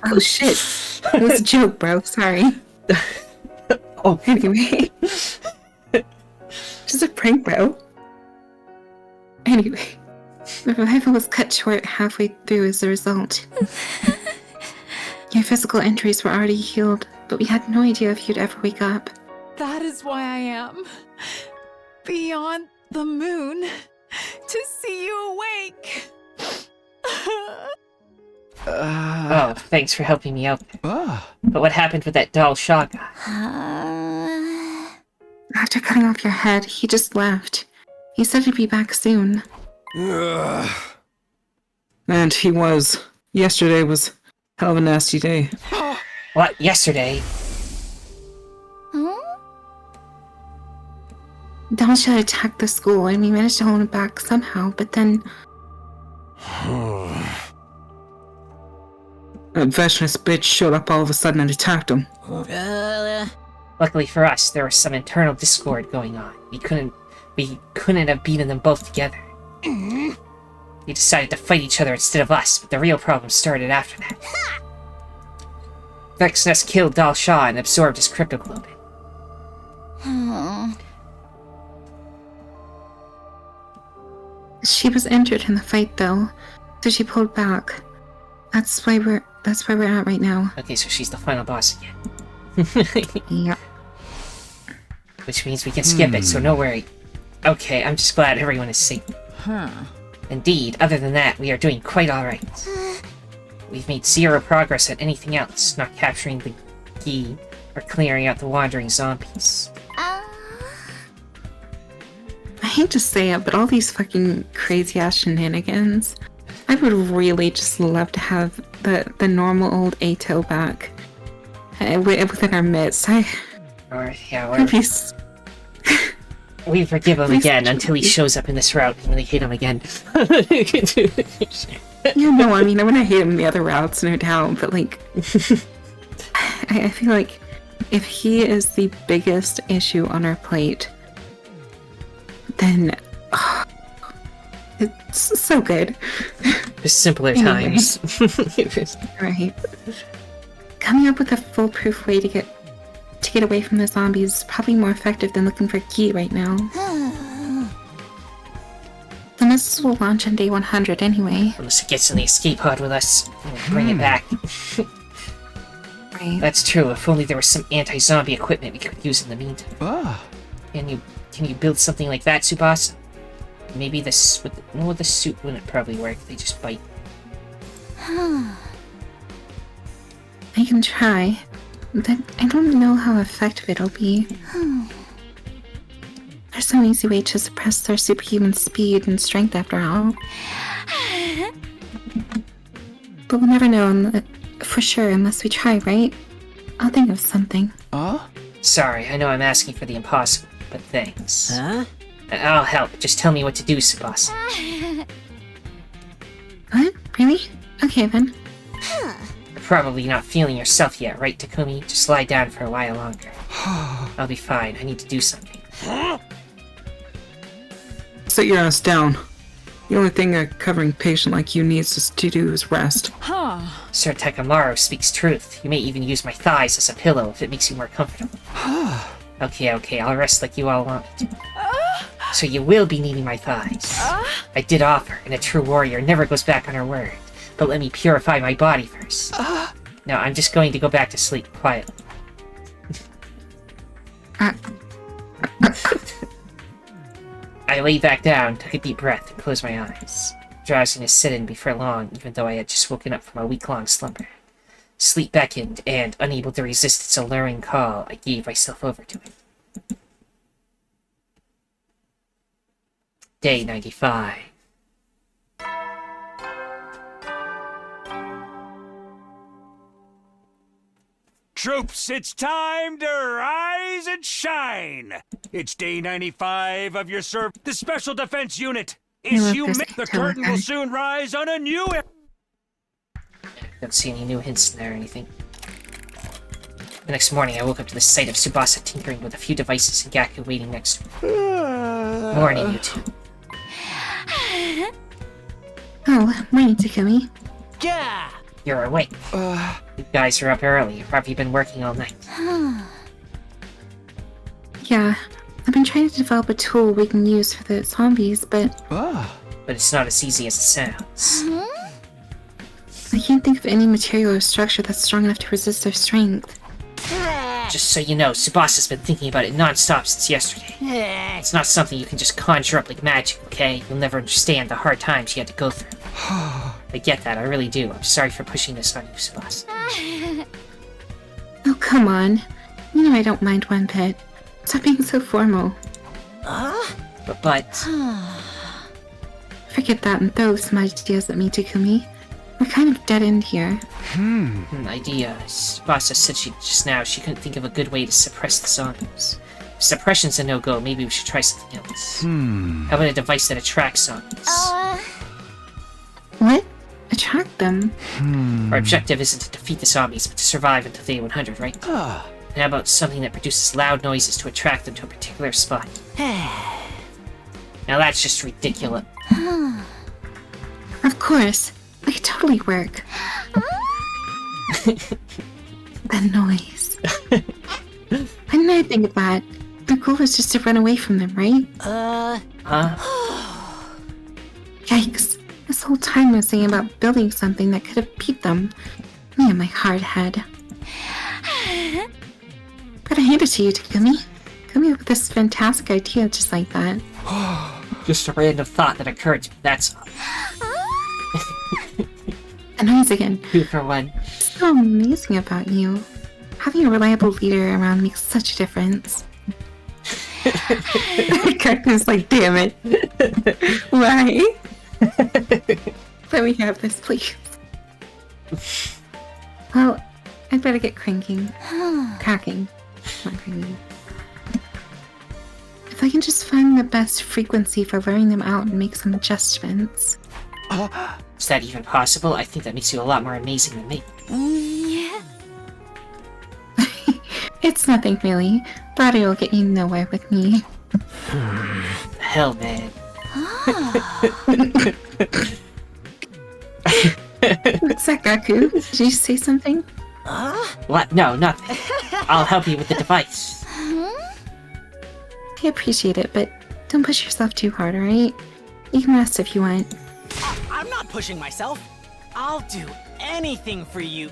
Oh shit. It was a joke, bro. Sorry. Oh, Anyway. Just a prank, bro. Anyway. The revival was cut short halfway through as a result. Your physical injuries were already healed, but we had no idea if you'd ever wake up. That is why I am beyond the moon to see you awake. Oh, thanks for helping me out. But what happened with that doll Shaw guy? After cutting off your head, he just left. He said he'd be back soon. And he was. Yesterday was hell of a nasty day. What? Yesterday? Dalsha attacked the school, and we managed to hold him back somehow, but then... That Veshness bitch showed up all of a sudden and attacked him. Luckily for us, there was some internal discord going on. We couldn't have beaten them both together. We decided to fight each other instead of us, but the real problem started after that. Vexness killed Dal Shah and absorbed his cryptoglobin. She was injured in the fight, though, so she pulled back. That's why we're at right now. Okay, so she's the final boss again. Yeah. Which means we can skip it, so no worry. Okay, I'm just glad everyone is safe. Indeed, other than that, we are doing quite alright. We've made zero progress at anything else, not capturing the key or clearing out the wandering zombies. hate to say it, but all these fucking crazy ass shenanigans. I would really just love to have the normal old Ato back within our midst. We forgive him again until he shows up in this route and we hate him again. Yeah, no, I mean, I'm gonna hate him in the other routes, no doubt, but like, I feel like if he is the biggest issue on our plate, then it's so good. There's simpler times. Right. Coming up with a foolproof way to get away from the zombies is probably more effective than looking for Key right now. The missiles will launch on day 100 anyway. Unless it gets in the escape pod with us, we'll bring it back. Right. That's true. If only there was some anti-zombie equipment we could use in the meantime. Can you build something like that, Tsubasa? Maybe this with the suit wouldn't probably work. They just bite. I can try, but I don't know how effective it'll be. There's no easy way to suppress their superhuman speed and strength after all. But we'll never know for sure unless we try, right? I'll think of something. Sorry, I know I'm asking for the impossible, but thanks. Huh? I'll help. Just tell me what to do, Tsubasa. What? Really? Okay then. You're probably not feeling yourself yet, right, Takumi? Just lie down for a while longer. I'll be fine. I need to do something. Sit your ass down. The only thing a covering patient like you needs to do is rest. Sir Takamaru speaks truth. You may even use my thighs as a pillow if it makes you more comfortable. Okay, I'll rest like you all want me to. So you will be needing my thighs. I did offer, and a true warrior never goes back on her word. But let me purify my body first. Now I'm just going to go back to sleep quietly. I lay back down, took a deep breath, and closed my eyes. Drowsiness set in before long, even though I had just woken up from a week-long slumber. Sleep beckoned, and, unable to resist its alluring call, I gave myself over to it. Day 95. Troops, it's time to rise and shine! It's day 95 of your the Special Defense Unit! The curtain will soon rise on a new... Don't see any new hints in there or anything. The next morning, I woke up to the sight of Tsubasa tinkering with a few devices and Gaku waiting next to him. Morning, you two. Oh, morning, Takumi. Yeah! You're awake. You guys are up early. Have you been working all night? Yeah, I've been trying to develop a tool we can use for the zombies, but... But it's not as easy as it sounds. I can't think of any material or structure that's strong enough to resist their strength. Just so you know, Tsubasa's been thinking about it non-stop since yesterday. It's not something you can just conjure up like magic, okay? You'll never understand the hard times you had to go through. I get that, I really do. I'm sorry for pushing this on you, Tsubasa. Oh, come on. You know I don't mind one bit. Stop being so formal. But... Forget that and throw some ideas at me, Takumi. We're kind of dead end here. Ideas. Tsubasa said just now she couldn't think of a good way to suppress the zombies. If suppression's a no-go, maybe we should try something else. How about a device that attracts zombies? What? Attract them? Our objective isn't to defeat the zombies, but to survive until day 100, right? And how about something that produces loud noises to attract them to a particular spot? Now that's just ridiculous. Of course. That could totally work. That noise. Why didn't I think of that? The goal was just to run away from them, right? Yikes. This whole time I was thinking about building something that could have beat them. Me and my hard head. Gotta hand it to you, Takumi. Coming up with this fantastic idea just like that. Just a random thought that occurred to me, that's all. A noise again. 2 for 1. So amazing about you. Having a reliable leader around makes such a difference. Cactus like, damn it. Why? Let me have this, please. Well, I'd better get cranking. Cracking. Not cranking. If I can just find the best frequency for wearing them out and make some adjustments. Is that even possible? I think that makes you a lot more amazing than me. Yeah. It's nothing really. Body will get you nowhere with me. Hell, man. What's that, Gaku? Did you say something? What? No, nothing. I'll help you with the device. I appreciate it, but don't push yourself too hard, alright? You can rest if you want. I'm not pushing myself. I'll do anything for you.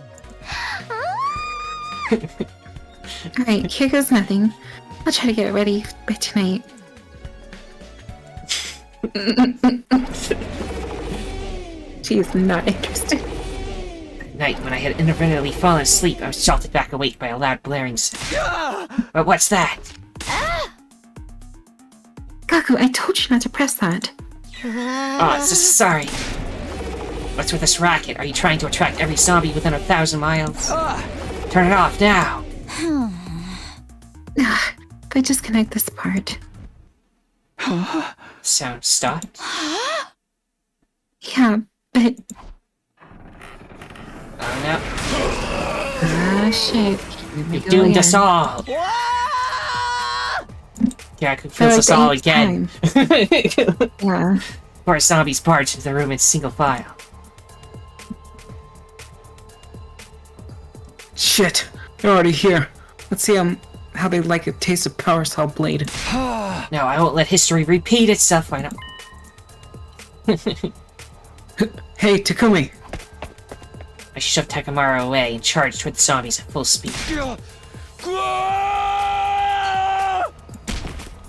Alright, here goes nothing. I'll try to get it ready by tonight. She is not interested. At night, when I had inadvertently fallen asleep, I was jolted back awake by a loud blaring sound. But what's that? Gaku, I told you not to press that. Oh, sorry. What's with this racket? Are you trying to attract every zombie within 1,000 miles? Turn it off now! If I disconnect this part. Sound stopped. Yeah, but... Oh no. Ah, shit. You doomed us all! Gaku kills us all again. Yeah. Four zombies barge into the room in single file. Shit, they're already here. Let's see how they like a taste of Power Saw Blade. No, I won't let history repeat itself. I know. Hey, Takumi. I shoved Takamaru away and charged toward the zombies at full speed.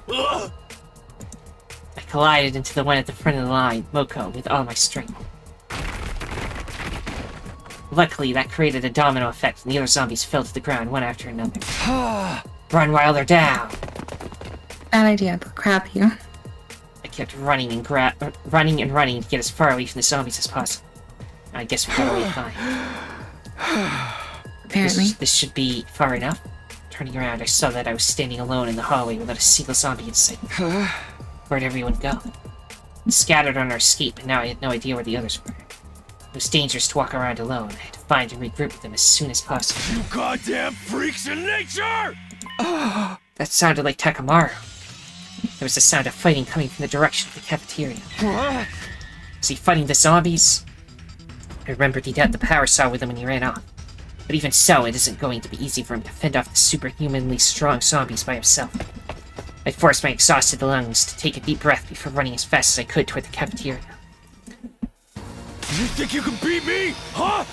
I collided into the one at the front of the line, Moko, with all my strength. Luckily, that created a domino effect, and the other zombies fell to the ground one after another. Run while they're down! Bad idea, they'll grab you. I kept running and running to get as far away from the zombies as possible. I guess we got away fine. Apparently. This should be far enough. Turning around, I saw that I was standing alone in the hallway without a single zombie in sight. Where'd everyone go? Scattered on our escape, and now I had no idea where the others were. It was dangerous to walk around alone. I had to find and regroup with them as soon as possible. You goddamn freaks in nature! That sounded like Takamaru. There was a sound of fighting coming from the direction of the cafeteria. Was he fighting the zombies? I remembered he'd had the power saw with him when he ran off. But even so, it isn't going to be easy for him to fend off the superhumanly strong zombies by himself. I forced my exhausted lungs to take a deep breath before running as fast as I could toward the cafeteria. You think you can beat me? Huh?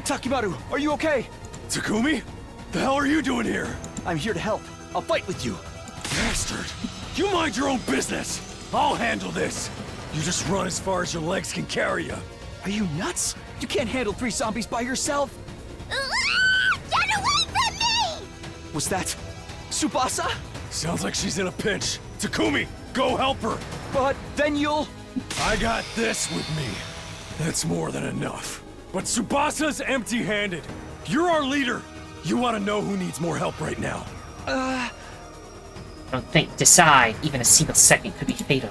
Takimaru, are you okay? Takumi? The hell are you doing here? I'm here to help. I'll fight with you. Bastard! You mind your own business! I'll handle this! You just run as far as your legs can carry you. Are you nuts? You can't handle 3 zombies by yourself. Get away from me! Was that Tsubasa? Sounds like she's in a pinch. Takumi, go help her! But then you'll... I got this with me. That's more than enough. But Tsubasa's empty-handed. You're our leader. You want to know who needs more help right now? Don't think. Decide. Even a single second could be fatal.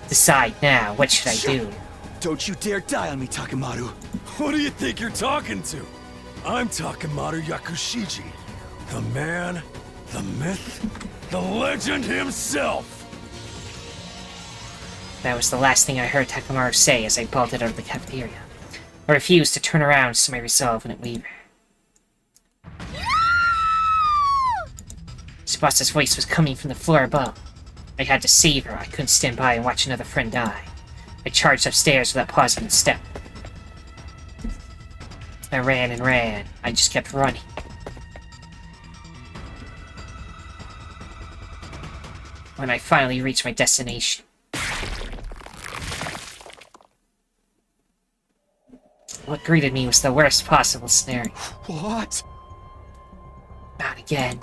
Decide now. What should I do? Don't you dare die on me, Takimaru. Who do you think you're talking to? I'm Takamaru Yakushiji. The man, the myth, the legend himself. That was the last thing I heard Takamaru say as I bolted out of the cafeteria. I refused to turn around, so my resolve wouldn't waver. Tsubasa's voice was coming from the floor above. I had to save her. I couldn't stand by and watch another friend die. I charged upstairs without pausing a step. I ran and ran. I just kept running. When I finally reached my destination, what greeted me was the worst possible scenario. What? Not again.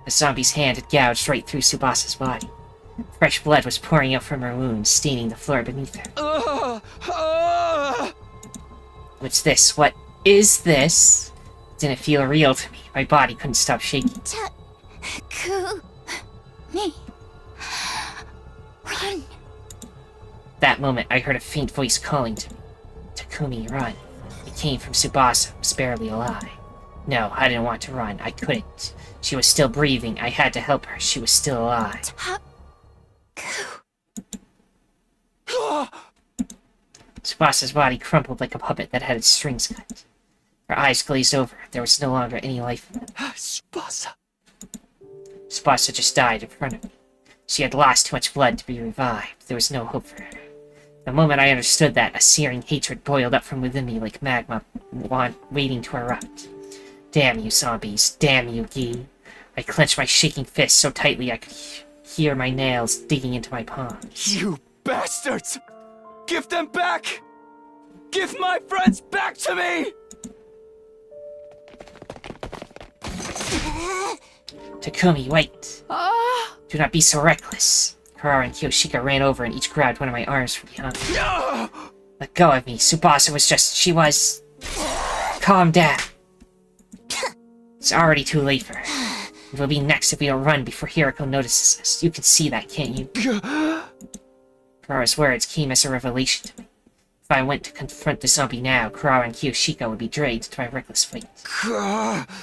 The zombie's hand had gouged right through Tsubasa's body. Fresh blood was pouring out from her wounds, staining the floor beneath her. What's this? What is this? It didn't feel real to me. My body couldn't stop shaking. Me. Run. That moment, I heard a faint voice calling to me. Takumi, run. It came from Tsubasa, who was barely alive. No, I didn't want to run. I couldn't. She was still breathing. I had to help her. She was still alive. Tsubasa's body crumpled like a puppet that had its strings cut. Her eyes glazed over. There was no longer any life in them. Tsubasa. Tsubasa just died in front of me. She had lost too much blood to be revived. There was no hope for her. The moment I understood that, a searing hatred boiled up from within me like magma waiting to erupt. Damn you, zombies. Damn you, Gi. I clenched my shaking fist so tightly I could hear my nails digging into my palms. You bastards! Give them back! Give my friends back to me! Takumi, wait. Do not be so reckless. Karara and Kiyoshika ran over and each grabbed one of my arms from behind. Let go of me. Tsubasa was just... she was... Calm down. It's already too late for her. It will be next if we don't run before Hirako notices us. You can see that, can't you? Karara's words came as a revelation to me. If I went to confront the zombie now, Karara and Kiyoshika would be dragged to my reckless fight.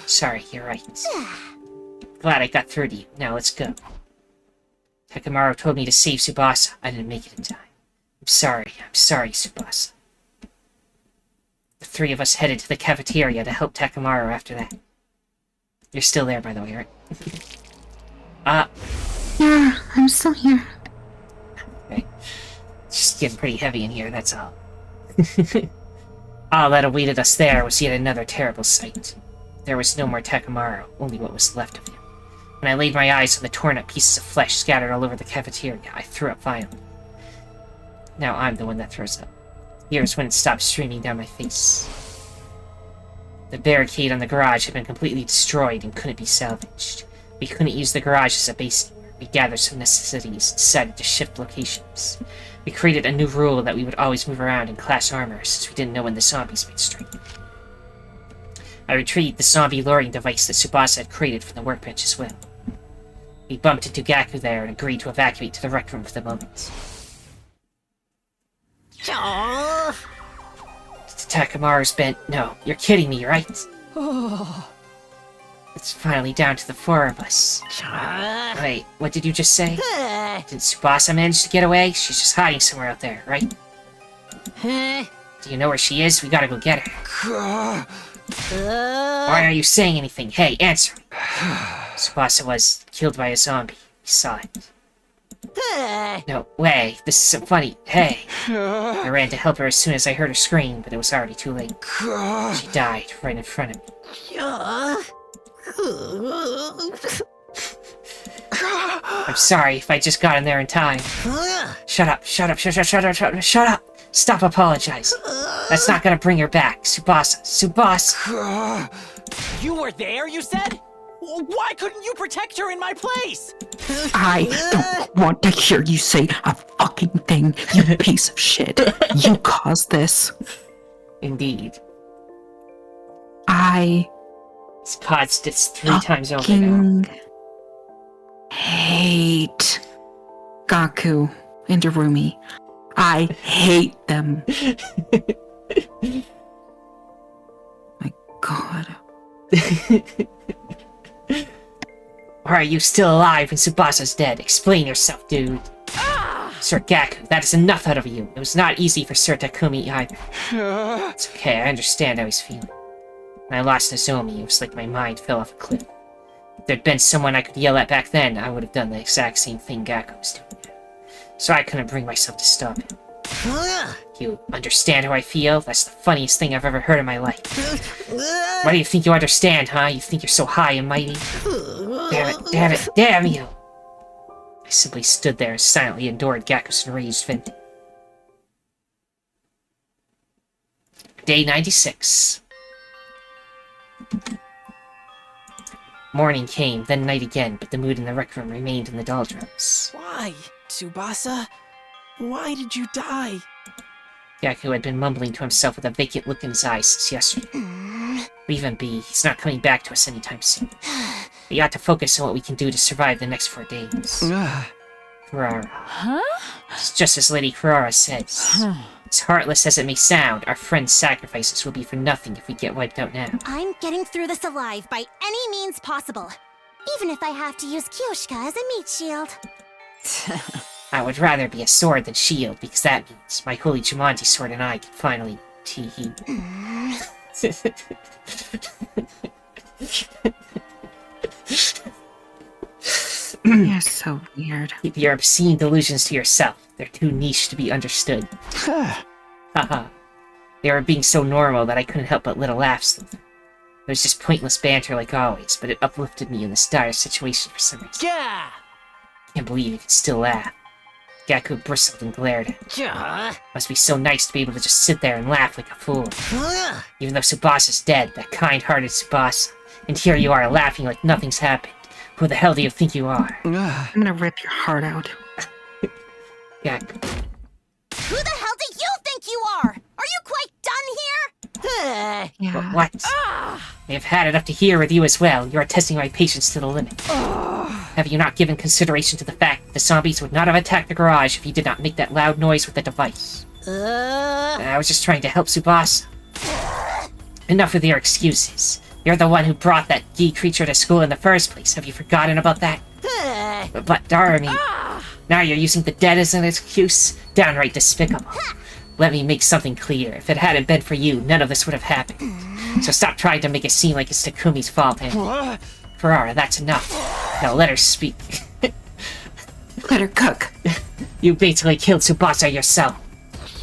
Sorry, you're right. Glad I got through to you. Now let's go. Takamaru told me to save Tsubasa. I didn't make it in time. I'm sorry, Tsubasa. The three of us headed to the cafeteria to help Takamaru after that. You're still there, by the way, right? Yeah, I'm still here. Okay. It's just getting pretty heavy in here, that's all. All that awaited us there was yet another terrible sight. There was no more Takamaru, only what was left of him. When I laid my eyes on the torn-up pieces of flesh scattered all over the cafeteria, I threw up violently. Now I'm the one that throws up. Here's when it stopped streaming down my face. The barricade on the garage had been completely destroyed and couldn't be salvaged. We couldn't use the garage as a base anymore. We gathered some necessities and decided to shift locations. We created a new rule that we would always move around in class armor since we didn't know when the zombies might strike. I retrieved the zombie luring device that Tsubasa had created from the workbench as well. We bumped into Gaku there and agreed to evacuate to the rec room for the moment. Takamaru's bent. No, you're kidding me, right? It's finally down to the four of us. Wait, what did you just say? Did Tsubasa manage to get away? She's just hiding somewhere out there, right? Do you know where she is? We gotta go get her. Why are you saying anything? Hey, answer me. Tsubasa was killed by a zombie. We saw it. No way. This isn't funny. Hey. I ran to help her as soon as I heard her scream, but it was already too late. She died right in front of me. I'm sorry if I just got in there in time. Shut up. Stop apologizing. That's not gonna bring her back. Tsubasa. You were there, you said? Why couldn't you protect her in my place? I don't want to hear you say a fucking thing, you piece of shit. You caused this. Indeed. It's caused this 3 times over now. Hate Gaku and Darumi. I hate them. My god. Or are you still alive when Tsubasa's dead? Explain yourself, dude. Sir Gaku, that is enough out of you. It was not easy for Sir Takumi either. It's okay, I understand how he's feeling. When I lost Nozomi, it was like my mind fell off a cliff. If there'd been someone I could yell at back then, I would have done the exact same thing Gaku was doing. So I couldn't bring myself to stop him. You understand how I feel? That's the funniest thing I've ever heard in my life. What do you think you understand, huh? You think you're so high and mighty? Damn you! I simply stood there and silently endured Gaku's enraged venting. Day 96. Morning came, then night again, but the mood in the rec room remained in the doldrums. Why, Tsubasa? Why did you die? Yaku had been mumbling to himself with a vacant look in his eyes since yesterday. Leave him be. He's not coming back to us anytime soon. We ought to focus on what we can do to survive the next 4 days. Kurara. Huh? It's just as Lady Kurara says. As heartless as it may sound, our friend's sacrifices will be for nothing if we get wiped out now. I'm getting through this alive by any means possible. Even if I have to use Kyoshika as a meat shield. I would rather be a sword than shield, because that means my holy Jumanji sword and I can finally tee-hee. You're so weird. Keep your obscene delusions to yourself. They're too niche to be understood. Haha. They were being so normal that I couldn't help but little laughs at them. It was just pointless banter like always, but it uplifted me in this dire situation for some reason. Yeah. Can't believe you could still laugh. Gaku bristled and glared at me. Yeah. Must be so nice to be able to just sit there and laugh like a fool. Even though Tsubasa's dead, that kind-hearted Tsubasa. And here you are laughing like nothing's happened. Who the hell do you think you are? I'm gonna rip your heart out. Gaku. Who the hell do you think you are? Are you quite done here? Yeah. What? I have had enough to hear with you as well. You are testing my patience to the limit. Have you not given consideration to the fact that the zombies would not have attacked the garage if you did not make that loud noise with the device? I was just trying to help Tsubasa. Enough with your excuses. You're the one who brought that Gi creature to school in the first place. Have you forgotten about that? But Darami, now you're using the dead as an excuse? Downright despicable. Let me make something clear. If it hadn't been for you, none of this would have happened. So stop trying to make it seem like it's Takumi's fault, and Ferrara, that's enough. Now let her speak. Let her cook. You basically killed Tsubasa yourself.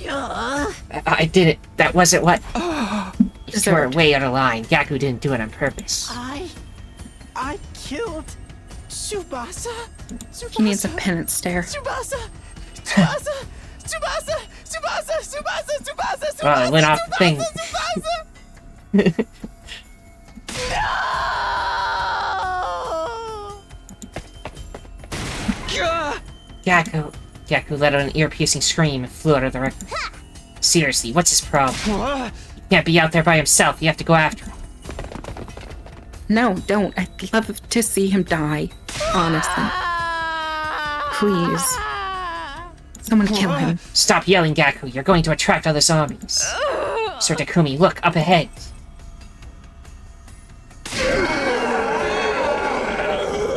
I did it. That wasn't what... You were way out of line. Gaku didn't do it on purpose. I killed Tsubasa? He needs a penance stare. Tsubasa! Tsubasa! Tsubasa! Tsubasa! Tsubasa! Tsubasa! Well, it went off the thing. Gaku let out an ear-piercing scream and flew out of the wreck. Seriously, what's his problem? He can't be out there by himself. You have to go after him. No, don't. I'd love to see him die. Honestly. Please. Someone kill him. Stop yelling, Gaku. You're going to attract other zombies. Sir Takumi, look, up ahead.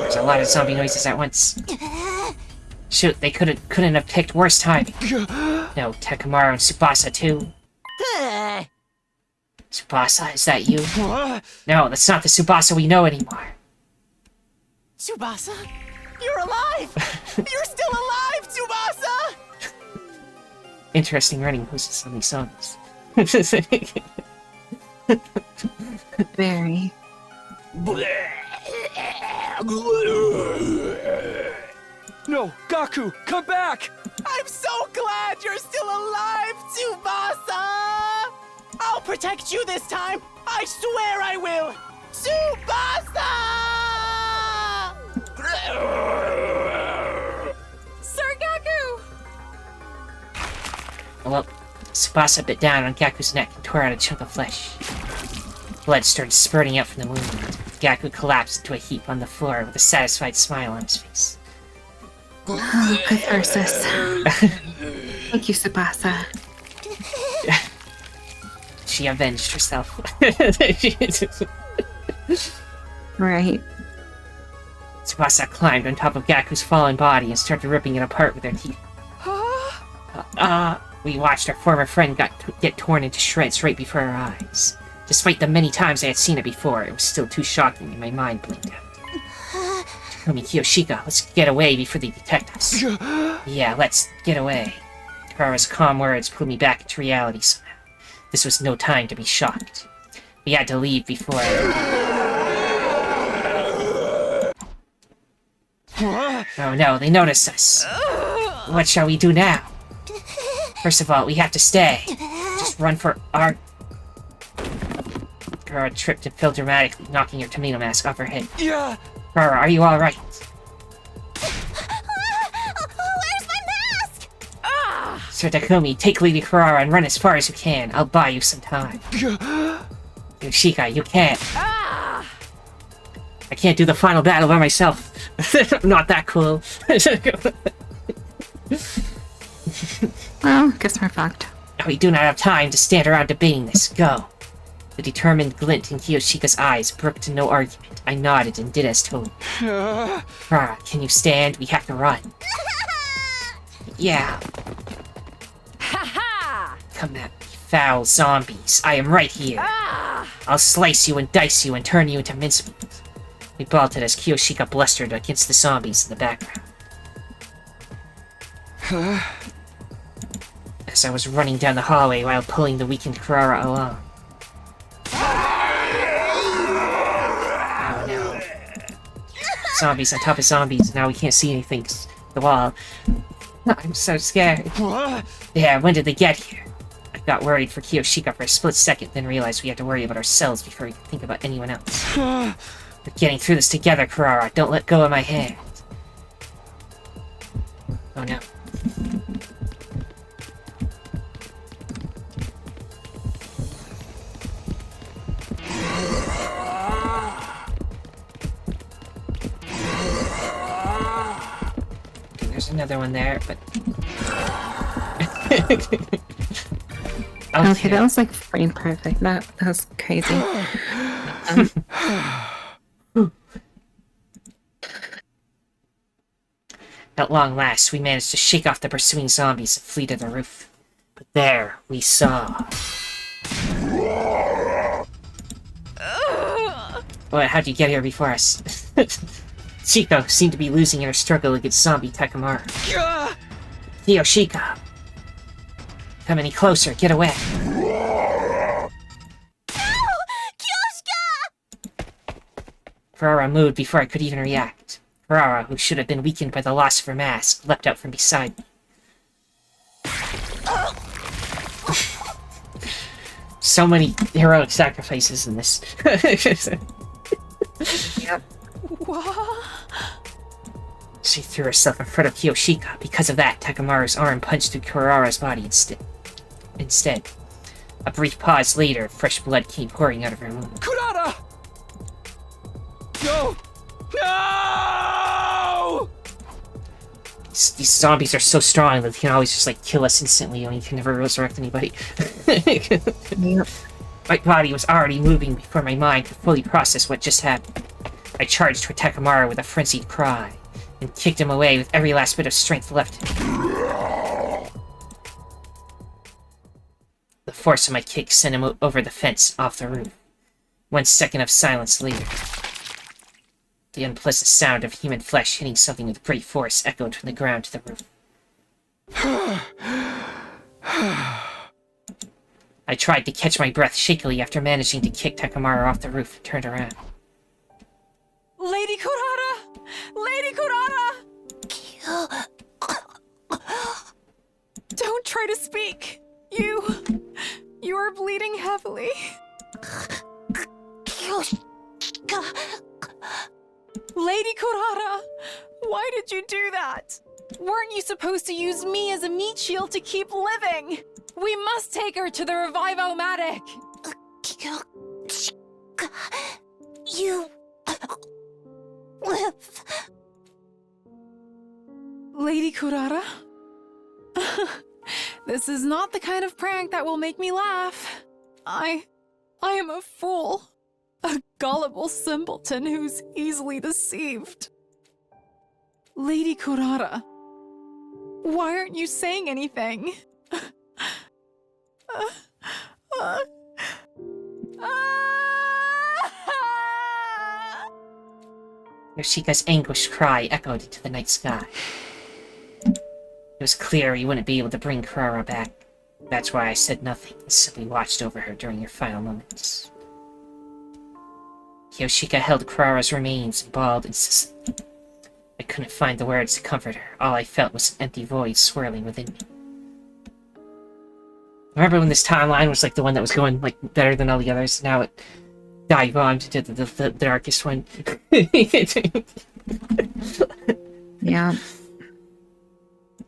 There's a lot of zombie noises at once. Shoot, they couldn't have picked worse timing. No, Tekamaru and Tsubasa too. Tsubasa, is that you? No, that's not the Tsubasa we know anymore. Tsubasa? You're alive! You're still alive, Tsubasa! Interesting running poses on these zombies. Very. No, Gaku, come back! I'm so glad you're still alive, Tsubasa! I'll protect you this time! I swear I will! Tsubasa! Sir Gaku! Well, Tsubasa bit down on Gaku's neck and tore out a chunk of flesh. Blood started spurting out from the wound. Gaku collapsed into a heap on the floor with a satisfied smile on his face. Oh, catharsis. Thank you, Tsubasa. She avenged herself. Right. Tsubasa climbed on top of Gaku's fallen body and started ripping it apart with her teeth. We watched our former friend get torn into shreds right before our eyes. Despite the many times I had seen it before, it was still too shocking and my mind blinked out. Takumi Kiyoshika, let's get away before they detect us. Yeah, let's get away. Takara's calm words pulled me back into reality somehow. This was no time to be shocked. We had to leave before... Oh no, they noticed us. What shall we do now? First of all, we have to stay. Just run for our Kurara tripped and fell dramatically, knocking her tomato mask off her head. Yeah. Kurara, are you alright? Where's my mask? Sir Takumi, take Lady Kurara and run as far as you can. I'll buy you some time. Yoshika, you can't. I can't do the final battle by myself. I'm not that cool. Well, guess we're fucked. We do not have time to stand around debating this. Go. The determined glint in Kiyoshika's eyes brooked no argument. I nodded and did as told. Kurara, can you stand? We have to run. Yeah. Come at me, foul zombies. I am right here. I'll slice you and dice you and turn you into mincemeat. We bolted as Kiyoshika blustered against the zombies in the background. As I was running down the hallway while pulling the weakened Kurara along. Oh no. Zombies on top of zombies, now we can't see anything 'cause the wall. I'm so scared. Yeah, when did they get here? I got worried for Kiyoshika for a split second, then realized we had to worry about ourselves before we could think about anyone else. We're getting through this together, Kurara. Don't let go of my hand. Oh no. There's another one there, but... Okay, that was like frame perfect. That was crazy. At long last, we managed to shake off the pursuing zombies and flee to the roof. But there, we saw... Boy, how'd you get here before us? Chico seemed to be losing in her struggle against zombie Takamaru. Kiyoshika! Come any closer, get away! No! Kyoshika! Kurara moved before I could even react. Kurara, who should have been weakened by the loss of her mask, leapt out from beside me. So many heroic sacrifices in this. Yep. What? She threw herself in front of Kiyoshika. Because of that, Takamaru's arm punched through Kurara's body instead. A brief pause later, fresh blood came pouring out of her wound. Kurara! No! No! These zombies are so strong that they can always just, like, kill us instantly, and we can never resurrect anybody. Yep. My body was already moving before my mind could fully process what just happened. I charged toward Takamaru with a frenzied cry, and kicked him away with every last bit of strength left in me. The force of my kick sent him over the fence, off the roof. 1 second of silence later, the unpleasant sound of human flesh hitting something with great force echoed from the ground to the roof. I tried to catch my breath shakily after managing to kick Takamaru off the roof and turned around. Lady Kurara! Lady Kurara! Don't try to speak. You are bleeding heavily. Lady Kurara! Why did you do that? Weren't you supposed to use me as a meat shield to keep living? We must take her to the Revive-O-Matic! You... live. Lady Kurara? This is not the kind of prank that will make me laugh. I am a fool. A gullible simpleton who's easily deceived. Lady Kurara, why aren't you saying anything? Yoshika's anguished cry echoed into the night sky. It was clear he wouldn't be able to bring Kurara back. That's why I said nothing and simply watched over her during her final moments. Yoshika held Kurara's remains and bawled incessantly. I couldn't find the words to comfort her. All I felt was an empty void swirling within me. Remember when this timeline was like the one that was going like better than all the others? Now dive bombed into the darkest one. Yeah.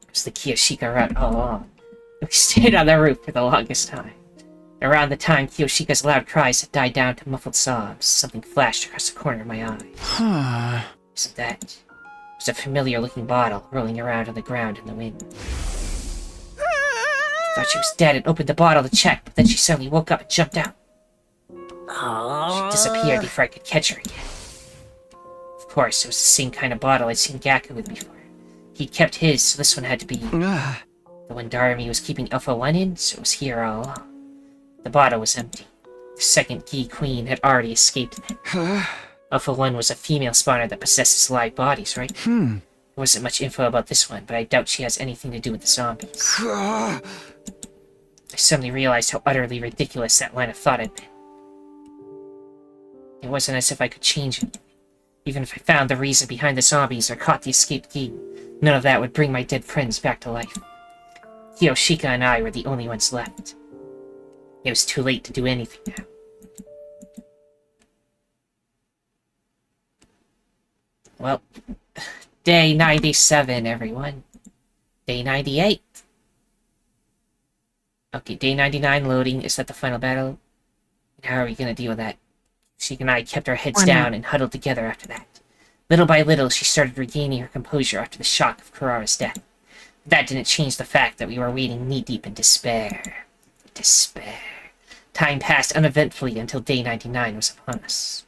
It's the Kiyoshika route all along. We stayed on the roof for the longest time. Around the time Kiyoshika's loud cries had died down to muffled sobs, something flashed across the corner of my eye. Wasn't that? It was a familiar-looking bottle rolling around on the ground in the wind. I thought she was dead and opened the bottle to check, but then she suddenly woke up and jumped out. She disappeared before I could catch her again. Of course, it was the same kind of bottle I'd seen Gaku with before. He'd kept his, so this one had to be the one Darumi was keeping Alpha 1 in, so it was here all along. The bottle was empty. The second Gi Queen had already escaped it. Alpha 1 was a female spawner that possesses live bodies, right? There wasn't much info about this one, but I doubt she has anything to do with the zombies. I suddenly realized how utterly ridiculous that line of thought had been. It wasn't as if I could change it. Even if I found the reason behind the zombies or caught the escaped Gi, none of that would bring my dead friends back to life. Kiyoshika and I were the only ones left. It was too late to do anything now. Well, day 97, everyone. Day 98. Okay, day 99 loading. Is that the final battle? How are we gonna deal with that? She and I kept our heads down and huddled together after that. Little by little, she started regaining her composure after the shock of Kurara's death. But that didn't change the fact that we were wading knee-deep in despair. Despair. Time passed uneventfully until day 99 was upon us.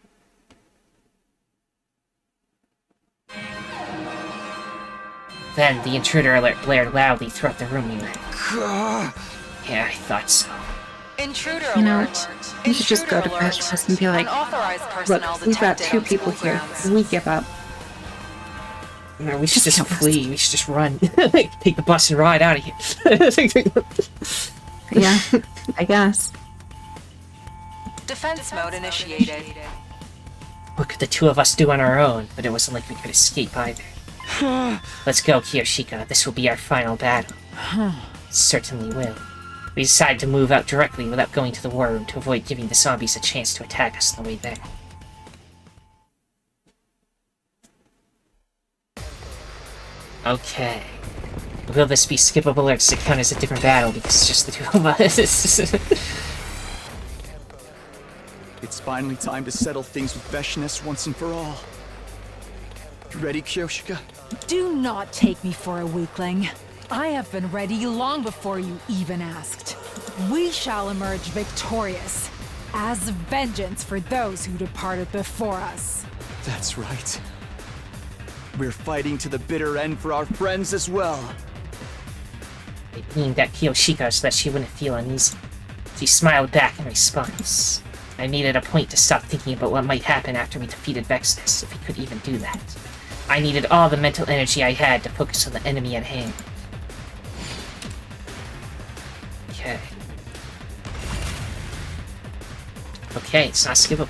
Then, the intruder alert blared loudly throughout the room we were in. Yeah, I thought so. Intruder You know, alert. you should just go to Precious and be like, Unauthorized personnel look, we've got detected 2 on people Spookie here. We give up. No, we should just kill us. flee. We should just run. Take the bus and ride out of here. Yeah, I guess. Defense mode initiated. What could the two of us do on our own? But it wasn't like we could escape either. Let's go, Kiyoshika. This will be our final battle. Certainly will. We decided to move out directly without going to the war room to avoid giving the zombies a chance to attack us on the way there. Okay. Will this be skippable or does it count as a different battle because it's just the two of us? It's finally time to settle things with Veshness once and for all. You ready, Kiyoshika? Do not take me for a weakling. I have been ready long before you even asked. We shall emerge victorious, as vengeance for those who departed before us. That's right. We're fighting to the bitter end for our friends as well. I leaned at Kiyoshika so that she wouldn't feel uneasy. She smiled back in response. I made it a point to stop thinking about what might happen after we defeated Vexness, if we could even do that. I needed all the mental energy I had to focus on the enemy at hand. Okay. Okay, it's not skippable.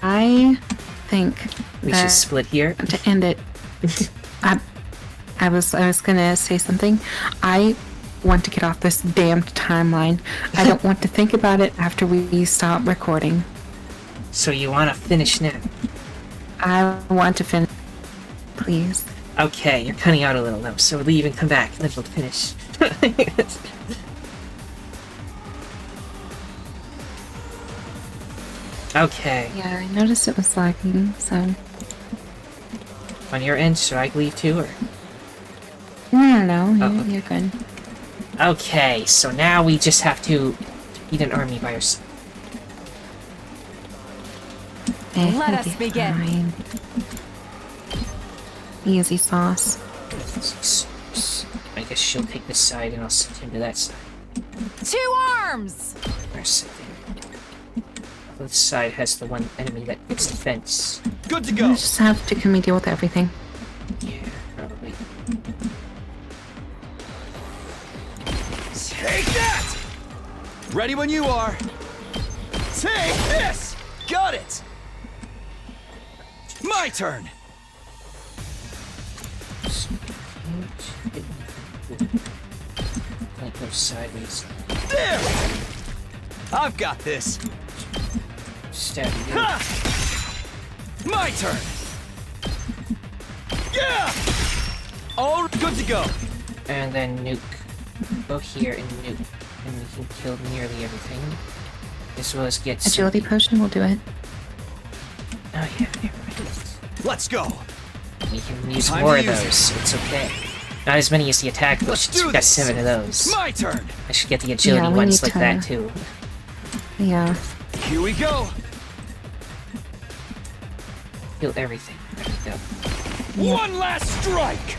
I think We that should split here. to end it. I was gonna say something. I want to get off this damned timeline. I don't want to think about it after we stop recording. So you want to finish now? I want to finish. Please. Okay, you're cutting out a little though, so leave and come back, and then we'll finish. Okay. Yeah, I noticed it was lagging, so. On your end, should I leave too, or? No, Oh, okay. you're good. Okay, so now we just have to defeat an army by ourselves. Let us begin. Fine. Easy sauce. I guess she'll take this side and I'll send him to that side. To arms! Or sit there. This side has the one enemy that gets defense. Good to We go. just have to can we deal with everything. Yeah, probably. Take that! Ready when you are. Take this! Got it! My turn! Might go sideways. There! I've got this. Stab you. Ha! My turn. Yeah! All good to go. And then nuke. Go here and nuke. And we can kill nearly everything. As well as get some... Agility potion will do it. Oh yeah, never mind. Let's go. We can use Time more to of use those. It's okay. Not as many as the attack Let's potions. do We got this. 7 of those. My turn. I should get the agility Yeah, we ones need like that to- too. Yeah. Here we go. Kill everything. There we go. One last strike.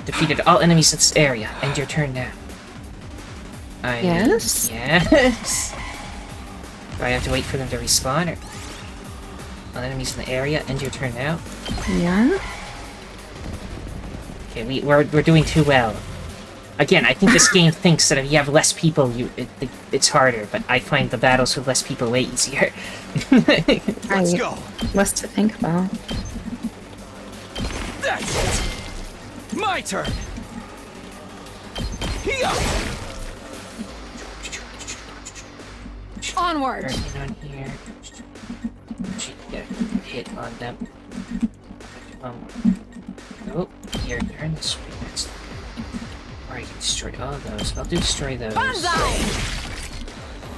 Defeated all enemies in this area. End your turn now. Yes? Yes. Do I have to wait for them to respawn or... All enemies in the area. End your turn now. Yeah. Okay, we're doing too well. Again, I think this game thinks that if you have less people, it's harder, but I find the battles with less people way easier. Let's go. Less to think about. That's it. My turn. Here. Onward! Turn on here. She can get a hit on them. Oh, your turn this way. That's... Or I can destroy all of those. I'll destroy those. Banzai!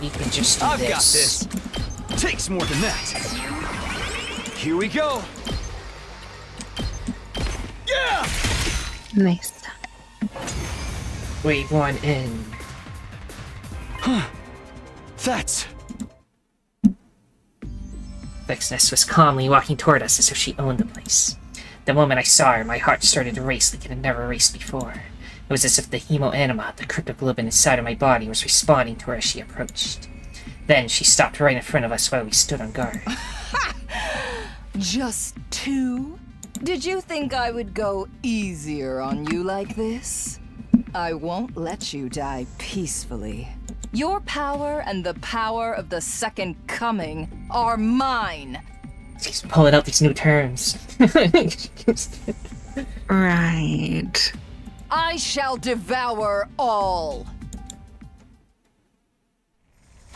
You can just do I've this. got this. Takes more than that. Here we go. Yeah. Nice. Wave 1 in. That's... Vexness was calmly walking toward us as if she owned the place. The moment I saw her, my heart started to race like it had never raced before. It was as if the hemoanima, the cryptoglobin inside of my body, was responding to her as she approached. Then she stopped right in front of us while we stood on guard. Just 2? Did you think I would go easier on you like this? I won't let you die peacefully. Your power and the power of the Second Coming are mine. She's pulling out these new terms. Right. I shall devour all.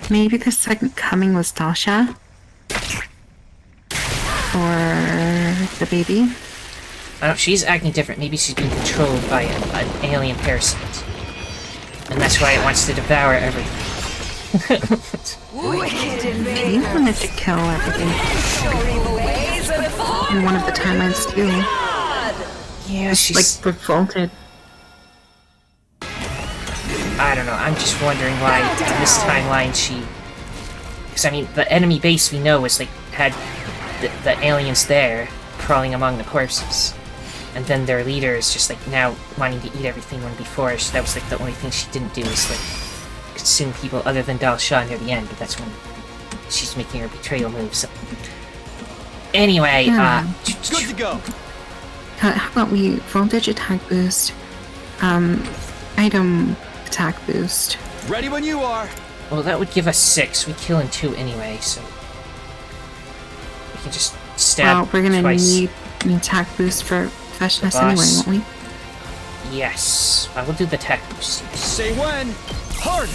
Maybe the Second Coming was Tasha? Or the baby? I don't know, she's acting different. Maybe she's being controlled by an alien parasite. And that's why it wants to devour everything. He wanted to kill everything. In one of the timelines too. Yeah, she's... Like, revolted. I don't know, I'm just wondering why in this timeline she... Because, I mean, the enemy base we know was, like, had the aliens there, crawling among the corpses. And then their leader is just, like, now wanting to eat everything when before that was, like, the only thing she didn't do was, like, consume people other than Dal Shah near the end, but that's when she's making her betrayal move, so... Anyway, Good to go. How about we voltage attack boost, item attack boost. Ready when you are. Well, that would give us 6. We kill in 2 anyway, so... We can just stab Well, we're gonna twice. need an attack boost for freshness The anyway, boss. won't we? Yes. I will do the attack boost. Say when. Harder.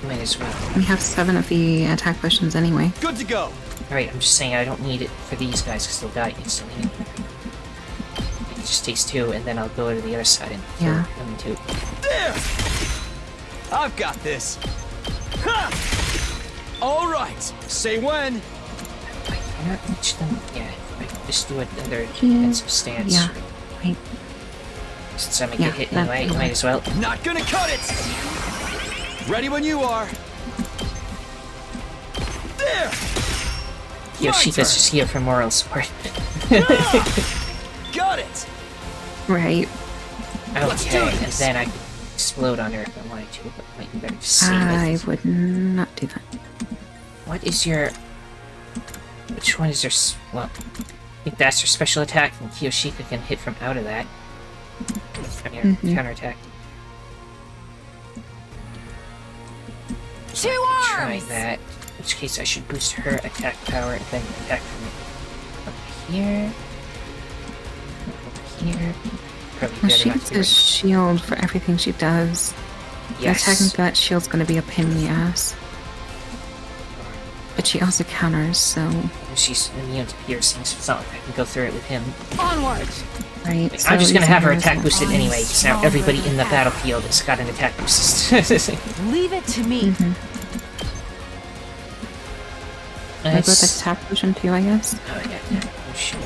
Might as well. We have 7 of the attack potions anyway. Good to go. Alright, I'm just saying I don't need it for these guys because they'll die instantly. It just takes 2, and then I'll go to the other side and kill Yeah. them in 2. There. I've got this. Ha! All right. Say when. I cannot reach them. Yeah, I can just do another defensive stance. Yeah. Right. Since I'm gonna Yeah, get hit that's anyway, the might as well. Not gonna cut it. Ready when you are. There. Yoshika's just here for moral support. Got it. Right. Let's do Okay, and this. then I can explode on her if I wanted to, but it might be better to save I it. would not do that. What is your... Which one is your... Well, I think that's your special attack, and Kiyoshika can hit from out of that. From your counterattack. Two Try arms! that. In which case I should boost her attack power and then attack from up here. here. Probably Well, better she not gets to a shield for everything she does. Yes. Attacking that shield's gonna be a pain in the ass. But she also counters, so... She's immune to piercings, so it's not like I can go through it with him. Onward! Right, Like, so I'm just gonna have her attack boosted. boosted anyway, because now everybody in the battlefield has got an attack boost. Leave it to me. I got the attack potion too, I guess. Oh yeah, oh shit.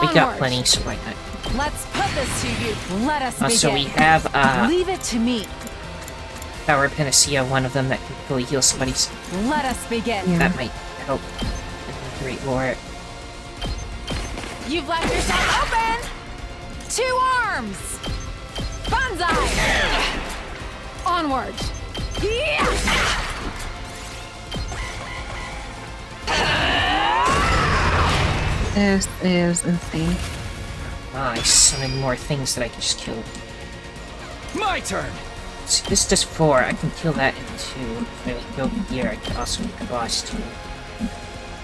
We got Onward. plenty, so why not? Let's put this to you. Let us begin. So we have Leave it to me. Power Panacea, one of them that can fully heal somebody's. Let us begin. Yeah. That might help. Great War. You've left yourself open! 2 arms! Banzai! Onward! Yeah! This is insane. I summoned more things that I can just kill. My turn! See, this does 4. I can kill that in 2. If I like, go here, I can also make the boss too.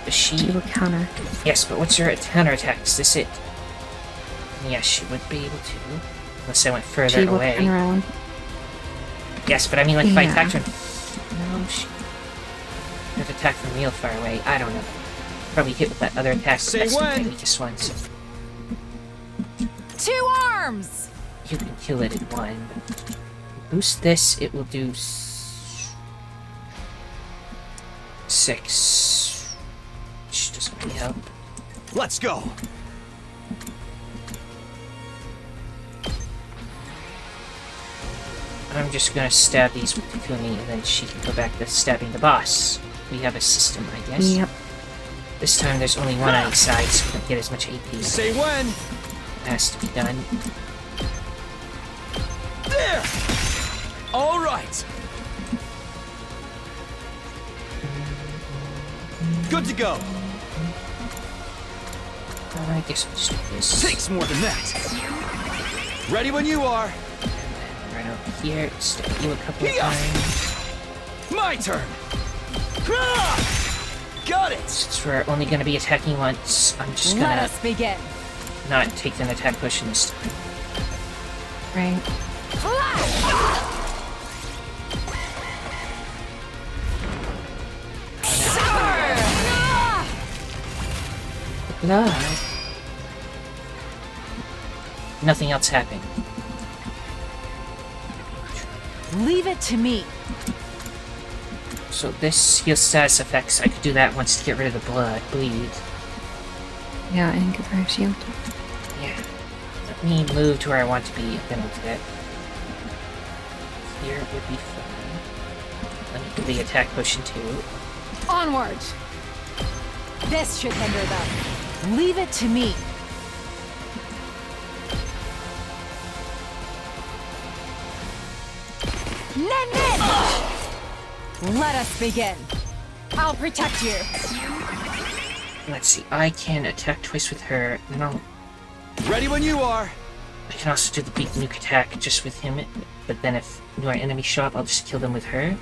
Does she? She will counter. Yes, but what's her counterattack? Is this it? Yes, she would be able to. Unless I went further She will away. turn around. Yes, but I mean, like, if I Yeah. attacked her... No, she... I'd attack from real far away. I don't know. Probably hit with that other attack. Say That's my when. weakest one, so 2 arms! you can kill it in 1. But boost this, it will do... 6. Which doesn't really help. Let's go! I'm just gonna stab these with Takumi, and then she can go back to stabbing the boss. We have a system, I guess. Yep. This time there's only one on each side, so we don't get as much AP. Say when! It has to be done. There! All right! Good to go! I guess we'll just do this. Takes more than that! Ready when you are! Right over here, stab you a couple of Yeah. times. My turn! Ah! Got it! Since we're only gonna be attacking once, I'm just Let gonna us begin. not take an attack potion this time. Right. No. Nothing else happened. Leave it to me. So this heal status effects, I could do that once to get rid of the bleed. Yeah, and give her a shield. Yeah. Let me move to where I want to be, and then I'll do that. Here would be fine. Let me do the attack potion too. Onward. This should hinder them. Leave it to me. Nen! Let us begin. I'll protect you. Let's see, I can attack twice with her, and I'll... Ready when you are! I can also do the big nuke attack just with him, but then if new enemies show up, I'll just kill them with her.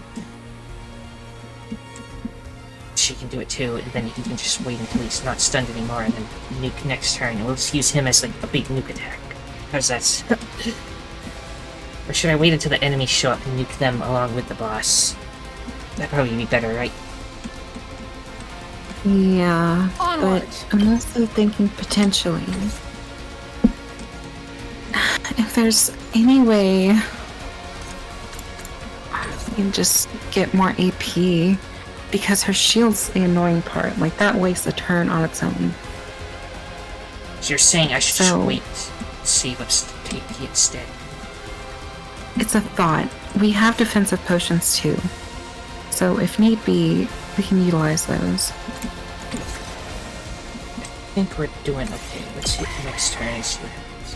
She can do it too, and then he can just wait until he's not stunned anymore, and then nuke next turn, and we'll just use him as like a big nuke attack. How's that? Or should I wait until the enemies show up and nuke them along with the boss? That'd probably be better, right? Yeah, Onward. but I'm also thinking potentially if there's any way you can just get more AP, because her shield's the annoying part. Like, that wastes a turn on its own. So you're saying I should just So- wait, save what's AP instead? It's a thought. We have defensive potions too, so if need be, we can utilize those. I think we're doing okay. Let's hit the next turn and see what happens.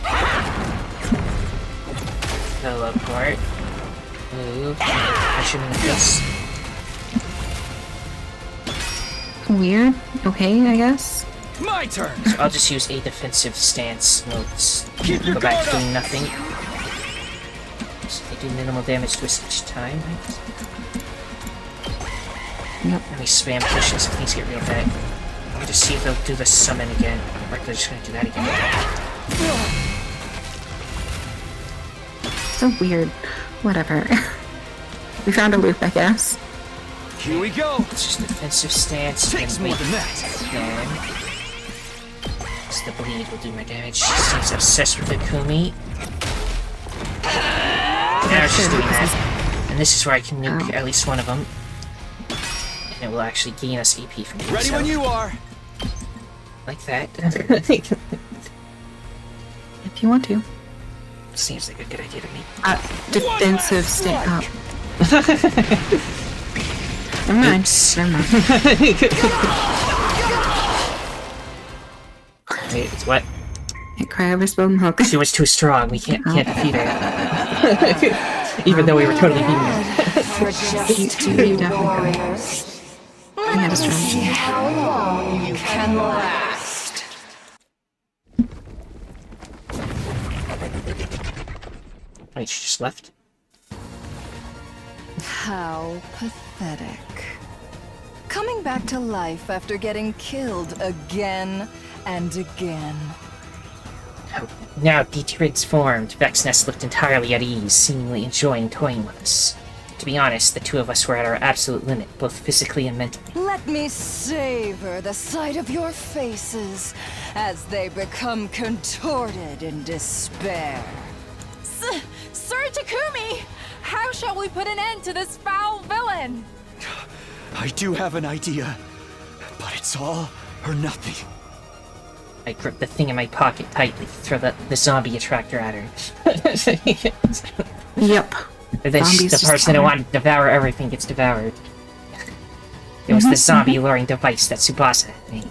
Teleport. Move. Push him in the face. Weird. Okay, I guess. My turn! So I'll just use a defensive stance. We'll just Keep your go back to guard doing up. nothing. So they do minimal damage to us each time, right? Yep. Let me spam pushes if things get real bad. Let me just see if they'll do the summon again. Or if they're just gonna do that again. So weird. Whatever. We found a loop, I guess. Here we go. It's just a defensive stance. Takes more than that. It's the bleed will do my damage. Seems obsessed with the Kumi. Now it's just doing that. And this is where I can nuke at least one of them. And it will actually gain us EP from doing Ready so. when you are. Like that. If you want to. Seems like a good idea to me. Defensive stance. Oh. Never mind. Oops. Never mind. Wait, it's what? Can't cry over spilled milk. She was too strong. We can't defeat her. Even though we were totally beating her. You definitely could. I had a strategy. How long you can last. Wait, she just left? How pathetic. Coming back to life after getting killed again and again. Now detransformed, Vexness looked entirely at ease, seemingly enjoying toying with us. To be honest, the two of us were at our absolute limit, both physically and mentally. Let me savor the sight of your faces as they become contorted in despair. Sir Takumi! How shall we put an end to this foul villain? I do have an idea, but it's all or nothing. I gripped the thing in my pocket tightly, throw the zombie attractor at her. Yep. And then the person who wanted to devour everything gets devoured. It was the zombie luring device that Tsubasa had made.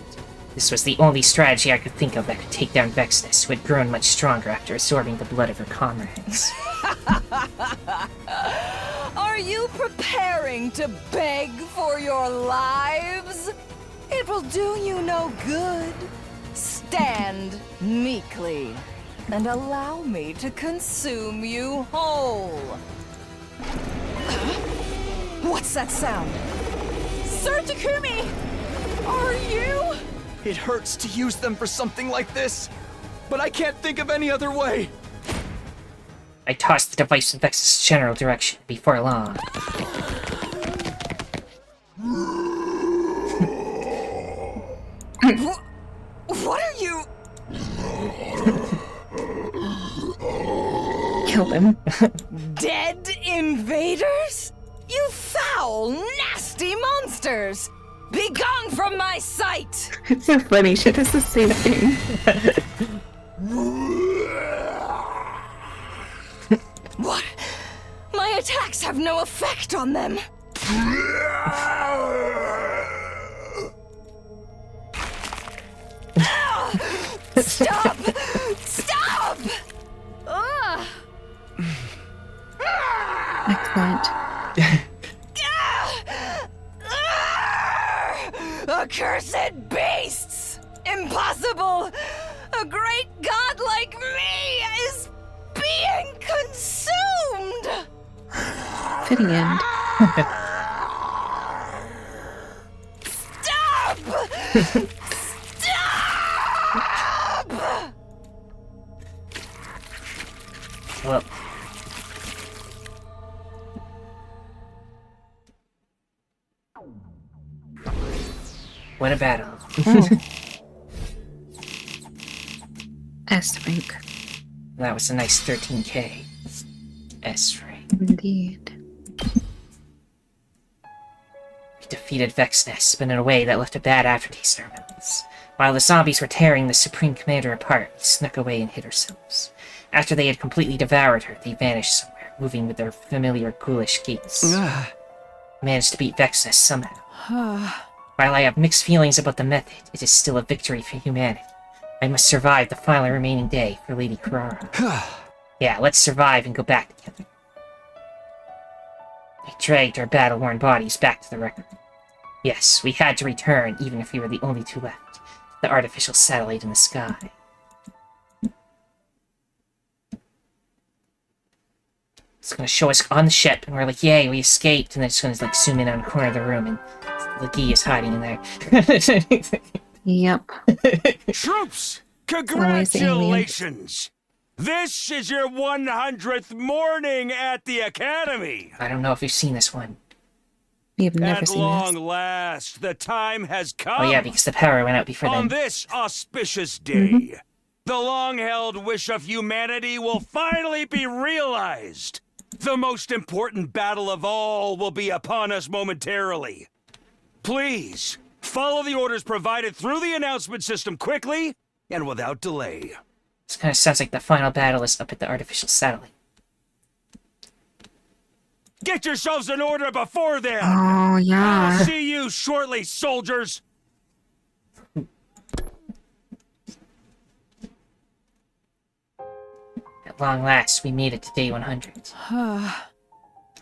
This was the only strategy I could think of that could take down Vexness, who had grown much stronger after absorbing the blood of her comrades. Are you preparing to beg for your lives? It will do you no good. Stand meekly and allow me to consume you whole. What's that sound? Sir Takumi! Are you? It hurts to use them for something like this, but I can't think of any other way. I tossed the device in Vex's general direction before long. What are you? Kill them. Dead invaders? You foul, nasty monsters! Be gone from my sight! It's so funny. She does the same thing. What? My attacks have no effect on them. Stop! Stop! Excellent. Accursed beasts! Impossible! A great god like me is being consumed! Fitting end. Stop! Stop! Well, what a battle. S rank. That was a nice 13k. S rank. Indeed. We defeated Vexness, but in a way that left a bad aftertaste in our mouths. While the zombies were tearing the Supreme Commander apart, we snuck away and hid ourselves. After they had completely devoured her, they vanished somewhere, moving with their familiar ghoulish gaits. Managed to beat Vexness somehow. While I have mixed feelings about the method, it is still a victory for humanity. I must survive the final remaining day for Lady Kurara. Yeah, let's survive and go back together. I dragged our battle-worn bodies back to the record. Yes, we had to return, even if we were the only two left. The artificial satellite in the sky. It's gonna show us on the ship, and we're like, yay, we escaped, and then it's gonna like zoom in on the corner of the room, and the Guy is hiding in there. Yep. Troops, congratulations! This is your 100th morning at the Academy! I don't know if you've seen this one. We have never At seen long this. last, the time has come! Oh yeah, because the power went out before On then. this auspicious day, the long-held wish of humanity will finally be realized. The most important battle of all will be upon us momentarily. Please, follow the orders provided through the announcement system quickly and without delay. This kind of sounds like the final battle is up at the artificial satellite. Get yourselves in order before then! Oh, yeah. I'll see you shortly, soldiers! At long last, we made it to day 100. How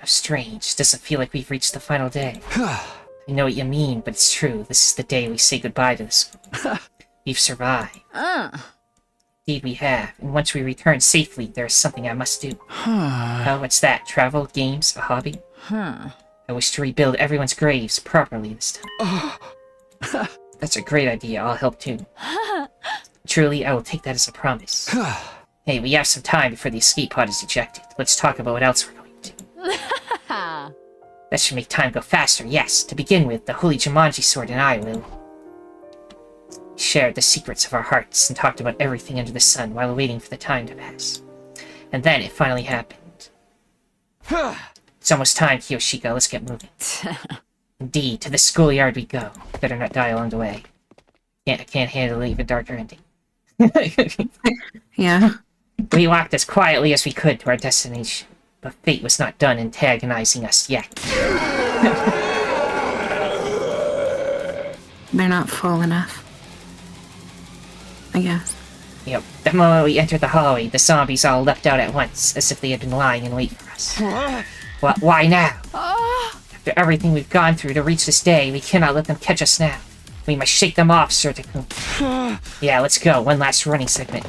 strange. Doesn't feel like we've reached the final day. I know what you mean, but it's true. This is the day we say goodbye to the school. We've survived. Indeed we have. And once we return safely, there is something I must do. Oh, what's that? Travel? Games? A hobby? I wish to rebuild everyone's graves properly this time. That's a great idea. I'll help too. Truly, I will take that as a promise. Hey, we have some time before the escape pod is ejected. Let's talk about what else we're going to do. That should make time go faster, yes. To begin with, the Holy Jumanji Sword and I will... shared the secrets of our hearts and talked about everything under the sun while waiting for the time to pass. And then it finally happened. It's almost time, Kiyoshika. Let's get moving. Indeed, to the schoolyard we go. Better not die along the way. I can't handle an even darker ending. Yeah. We walked as quietly as we could to our destination, but fate was not done antagonizing us yet. They're not full enough. I guess. Yep. The moment we entered the hallway, the zombies all leapt out at once, as if they had been lying in wait for us. Why now? After everything we've gone through to reach this day, we cannot let them catch us now. We must shake them off, Sir Takun. Yeah, let's go. One last running segment.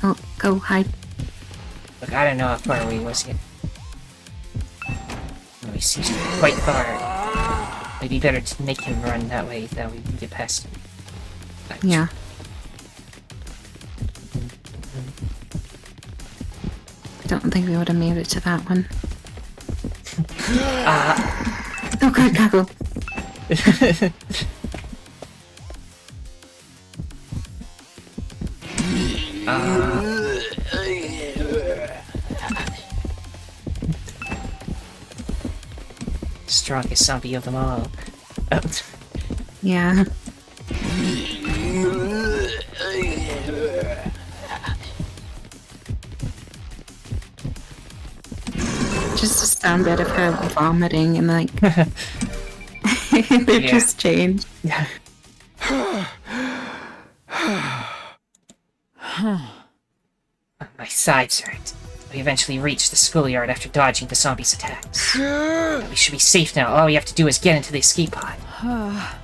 Oh, go hide. Look, I don't know how far away he was yet. Oh, he seems to be quite far. Maybe better to make him run that way, that we can get past him. Yeah. I don't think we would have made it to that one. Oh god, Goggle. Strongest zombie of them all. Yeah. Just a sound bit of her vomiting and like they just changed. Yeah. My sides hurt. We eventually reached the schoolyard after dodging the zombies' attacks. We should be safe now. All we have to do is get into the escape pod.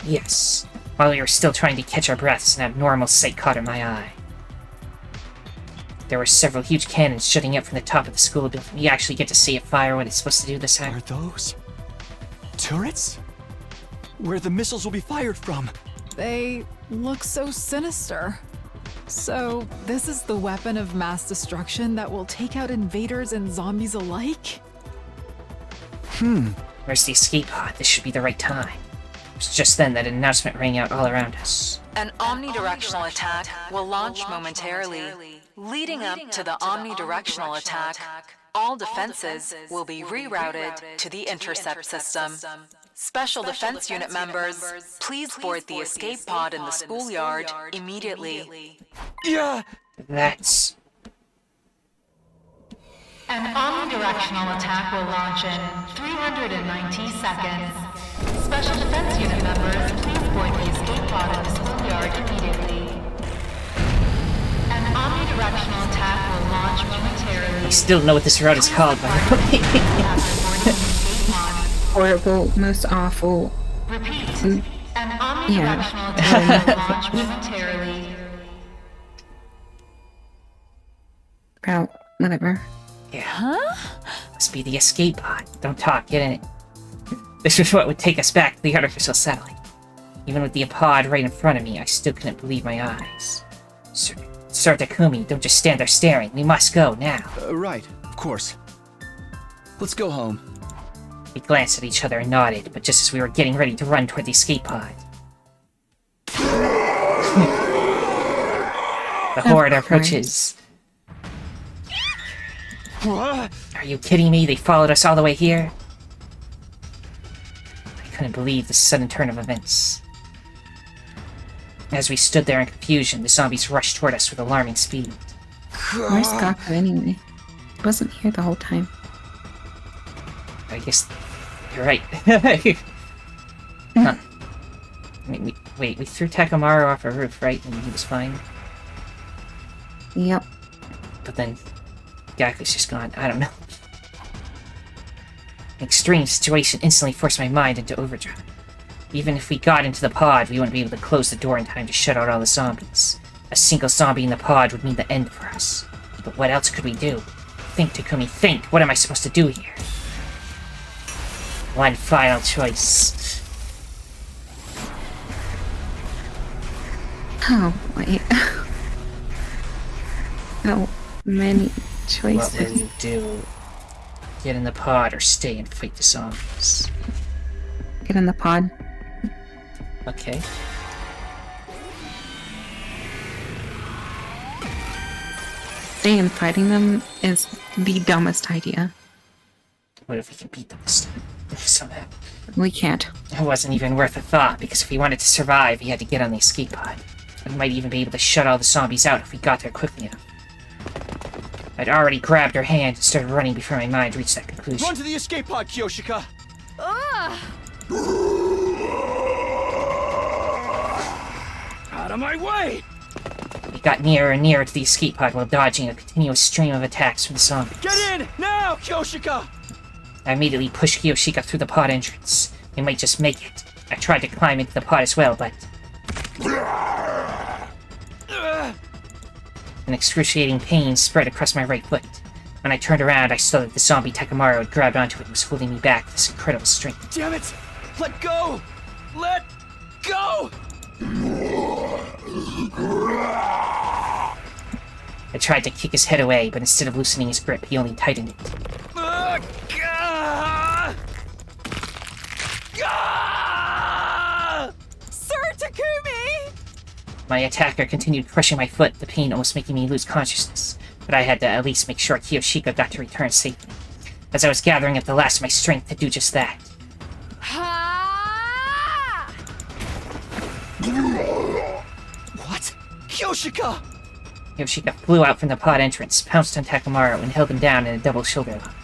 Yes. While we were still trying to catch our breaths, an abnormal sight caught my eye. There were several huge cannons shooting up from the top of the school building. We actually get to see it fire what it's supposed to do this time. Are those turrets? Where the missiles will be fired from? They look so sinister. So, this is the weapon of mass destruction that will take out invaders and zombies alike? Where's the escape pod? This should be the right time. It was just then that an announcement rang out all around us. An omnidirectional attack will launch momentarily. Leading up to the omnidirectional attack, all defenses will be rerouted to the intercept system. Special Defense Unit members, please board the escape pod in the schoolyard immediately. Yeah! That's... An omnidirectional attack will launch in 390 seconds. Special Defense Unit members, please board the escape pod in the schoolyard immediately. An omnidirectional attack will launch momentarily. I still don't know what this route is called, by the way. Horrible, most awful. Repeat. An omnidirectional attack will launch momentarily. Route, whatever. Yeah. Huh? Must be the escape pod. Don't talk, get in it. This was what would take us back to the artificial satellite. Even with the pod right in front of me, I still couldn't believe my eyes. Sir Takumi, don't just stand there staring. We must go, now. Right, of course. Let's go home. We glanced at each other and nodded, but just as we were getting ready to run toward the escape pod... the horde approaches. What? Are you kidding me? They followed us all the way here? I couldn't believe the sudden turn of events. As we stood there in confusion, the zombies rushed toward us with alarming speed. Where's Gaku anyway? He wasn't here the whole time. I guess you're right. Huh. Wait, we threw Takamaru off a roof, right? And he was fine? Yep. But then Gaku's just gone. I don't know. An extreme situation instantly forced my mind into overdrive. Even if we got into the pod, we wouldn't be able to close the door in time to shut out all the zombies. A single zombie in the pod would mean the end for us. But what else could we do? Think, Takumi, think! What am I supposed to do here? One final choice. Oh, wait. No, many choices. What will you do? Get in the pod or stay and fight the zombies? Get in the pod. Okay. Staying and fighting them is the dumbest idea. What if we can beat them this time? Somehow. We can't. It wasn't even worth a thought, because if we wanted to survive, we had to get on the escape pod. We might even be able to shut all the zombies out if we got there quickly enough. I'd already grabbed her hand and started running before my mind reached that conclusion. Run to the escape pod, Kyoshika! Out of my way! We got nearer and nearer to the escape pod while dodging a continuous stream of attacks from the zombies. Get in! Now, Kyoshika! I immediately pushed Kiyoshika through the pod entrance. We might just make it. I tried to climb into the pod as well, but... An excruciating pain spread across my right foot. When I turned around, I saw that the zombie Takamaru had grabbed onto it and was holding me back with this incredible strength. Damn it! Let go! Let go! I tried to kick his head away, but instead of loosening his grip, he only tightened it. Sir Takumi! My attacker continued crushing my foot, the pain almost making me lose consciousness, but I had to at least make sure Kiyoshika got to return safely, as I was gathering up the last of my strength to do just that. What? Kyoshika! Kiyoshika flew out from the pod entrance, pounced on Takamaru, and held him down in a double shoulder lock.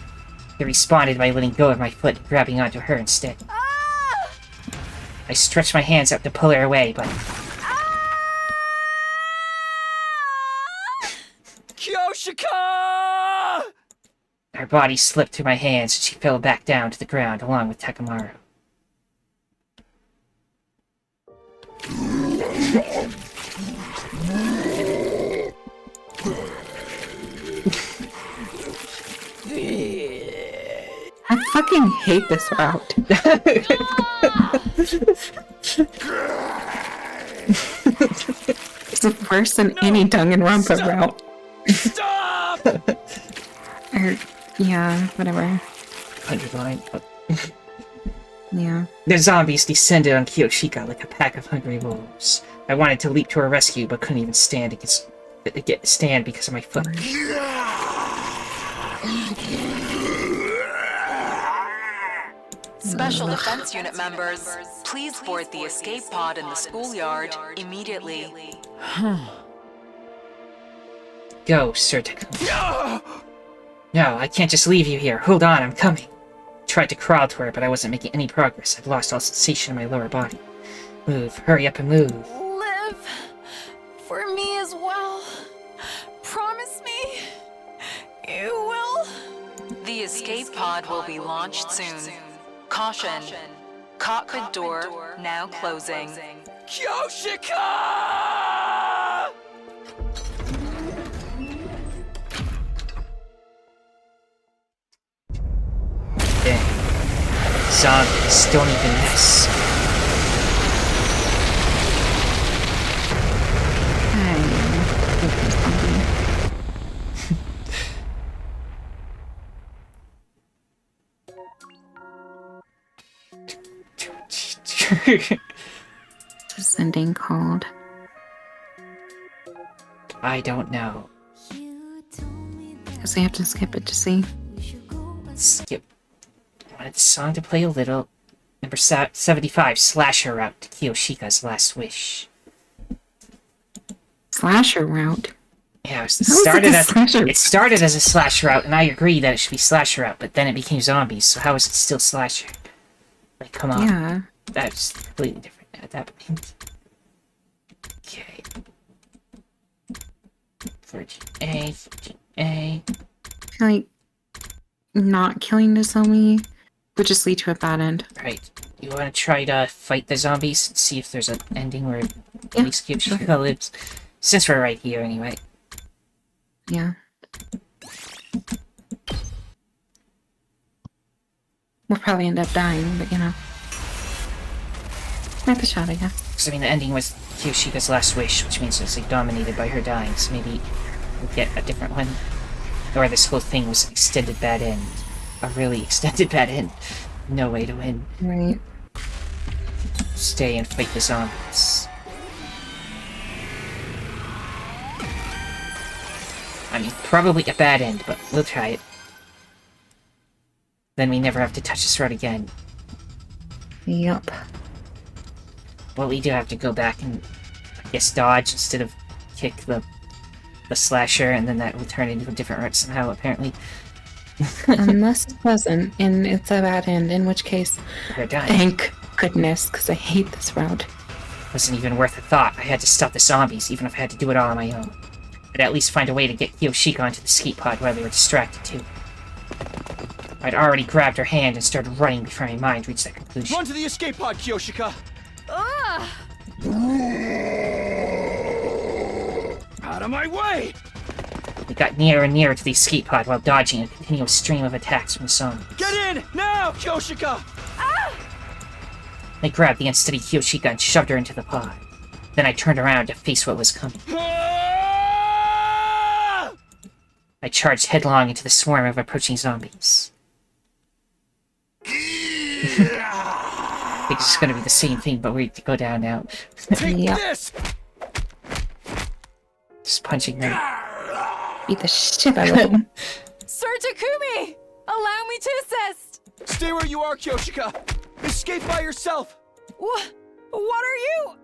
He responded by letting go of my foot and grabbing onto her instead. I stretched my hands out to pull her away, but... Kyoshika! Her body slipped through my hands and she fell back down to the ground along with Takamaru. I fucking hate this route. It's worse than any Danganronpa route. Stop! Or, yeah, whatever. Hundredline. Yeah. The zombies descended on Kiyoshika like a pack of hungry wolves. I wanted to leap to her rescue, but couldn't even stand because of my foot. Special Defense Unit members, please board the escape pod in the schoolyard immediately. Go, Sir Takumi. No, I can't just leave you here. Hold on, I'm coming. I tried to crawl to her, but I wasn't making any progress. I'd lost all sensation in my lower body. Move, hurry up and move. Live for me as well. Promise me you will. The escape pod will be launched soon. Caution. Cockpit door now closing. Kyoshika! Dang. Zombies don't even mess. This ending called. I don't know. Guess I have to skip it to see. Skip. I wanted the song to play a little. Number 75, Slasher Route to Kiyoshika's Last Wish. Slasher route. Yeah, it started as a slasher route, and I agree that it should be slasher route, but then it became zombies, so how is it still slasher? Like, come on. Yeah. That's completely different at that point. Okay. Virgin A. I feel like not killing the zombie would just lead to a bad end. Right. You want to try to fight the zombies and see if there's an ending where at least Kiyoshika lives? Since we're right here, anyway. Yeah. We'll probably end up dying, but you know. Worth a shot, I guess. Because, I mean, the ending was Kiyoshika's Last Wish, which means it's like dominated by her dying, so maybe we'll get a different one. Or this whole thing was an extended bad end. A really extended bad end. No way to win. Right. Stay and fight the zombies. I mean, probably a bad end, but we'll try it. Then we never have to touch this road again. Yup. Well, we do have to go back and, I guess, dodge instead of kick the slasher, and then that will turn into a different route somehow, apparently. Unless it doesn't, and it's a bad end, in which case, They're dying. thank goodness, because I hate this route. Wasn't even worth a thought. I had to stop the zombies, even if I had to do it all on my own. I'd at least find a way to get Kiyoshika onto the escape pod while they were distracted, too. I'd already grabbed her hand and started running before my mind reached that conclusion. Run to the escape pod, Kyoshika! Out of my way! We got nearer and nearer to the escape pod while dodging a continuous stream of attacks from the zombies. Get in! Now, Kyoshika! I grabbed the unsteady Kiyoshika and shoved her into the pod. Then I turned around to face what was coming. I charged headlong into the swarm of approaching zombies. I think it's gonna be the same thing, but we have to go down now. Take this! Just punching them. Beat the shit out of them. Sir Takumi! Allow me to assist! Stay where you are, Kyoshika! Escape by yourself! What are you?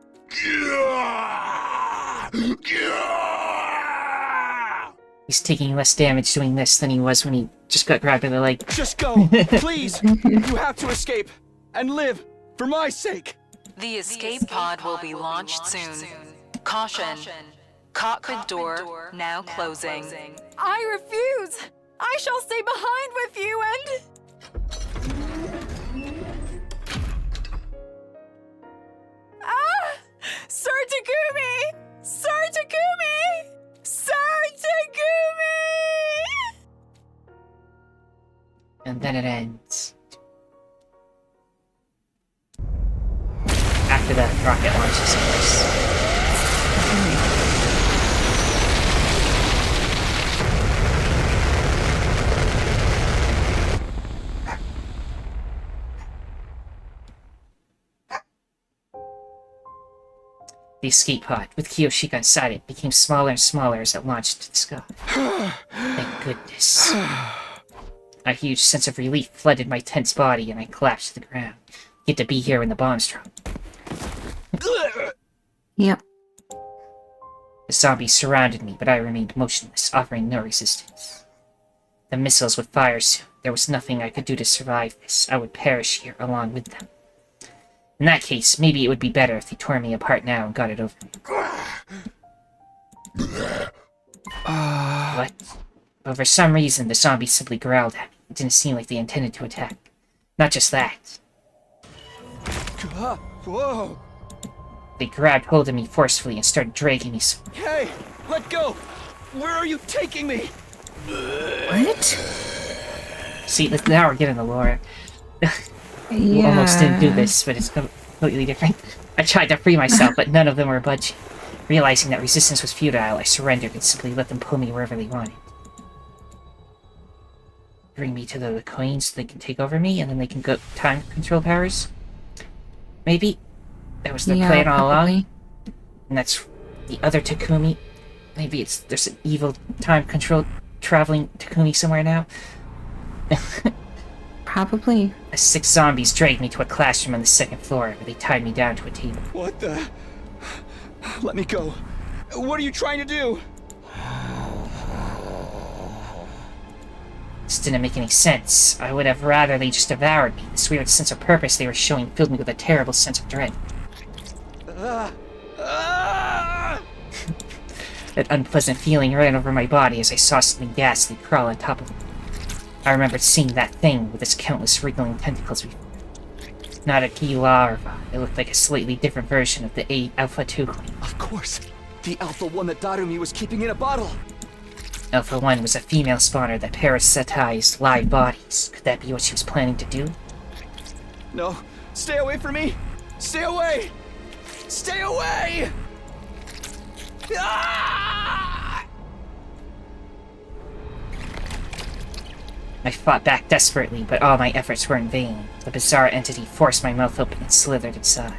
He's taking less damage doing this than he was when he just got grabbed by the leg. Just go! Please! You have to escape! And live! For my sake! The escape pod will be launched soon. Caution. Cockpit door now closing. I refuse! I shall stay behind with you and... Sir Takumi! Sir Takumi! Sir Takumi! And then it ends. After the rocket launches, of course. The escape pod, with Kiyoshika inside it, became smaller and smaller as it launched into the sky. Thank goodness. A huge sense of relief flooded my tense body, and I collapsed to the ground. Get to be here when the bombs drop. Yep. The zombies surrounded me, but I remained motionless, offering no resistance. The missiles would fire soon. There was nothing I could do to survive this. I would perish here along with them. In that case, maybe it would be better if they tore me apart now and got it over. What? But for some reason, the zombies simply growled at me. It didn't seem like they intended to attack. Not just that. Whoa! They grabbed hold of me forcefully and started dragging me. Hey! Let go! Where are you taking me? What? See, now we're getting the lore. We almost didn't do this, but it's completely different. I tried to free myself, but none of them were budging. Realizing that resistance was futile, I surrendered and simply let them pull me wherever they wanted. Bring me to the coins so they can take over me, and then they can go time control powers? Maybe? That was their plan all along? And that's the other Takumi? Maybe there's an evil time control traveling Takumi somewhere now? Probably. The 6 zombies dragged me to a classroom on the 2nd floor, where they tied me down to a table. What the? Let me go. What are you trying to do? This didn't make any sense. I would have rather they just devoured me. This weird sense of purpose they were showing filled me with a terrible sense of dread. That unpleasant feeling ran over my body as I saw something ghastly crawl on top of me. I remembered seeing that thing with its countless wriggling tentacles before. Not a key larva. It looked like a slightly different version of the Alpha 2 Queen. Of course! The Alpha 1 that Darumi was keeping in a bottle! Alpha 1 was a female spawner that parasitized live bodies. Could that be what she was planning to do? No! Stay away from me! Stay away! Stay away! Ah! I fought back desperately, but all my efforts were in vain. The bizarre entity forced my mouth open and slithered inside.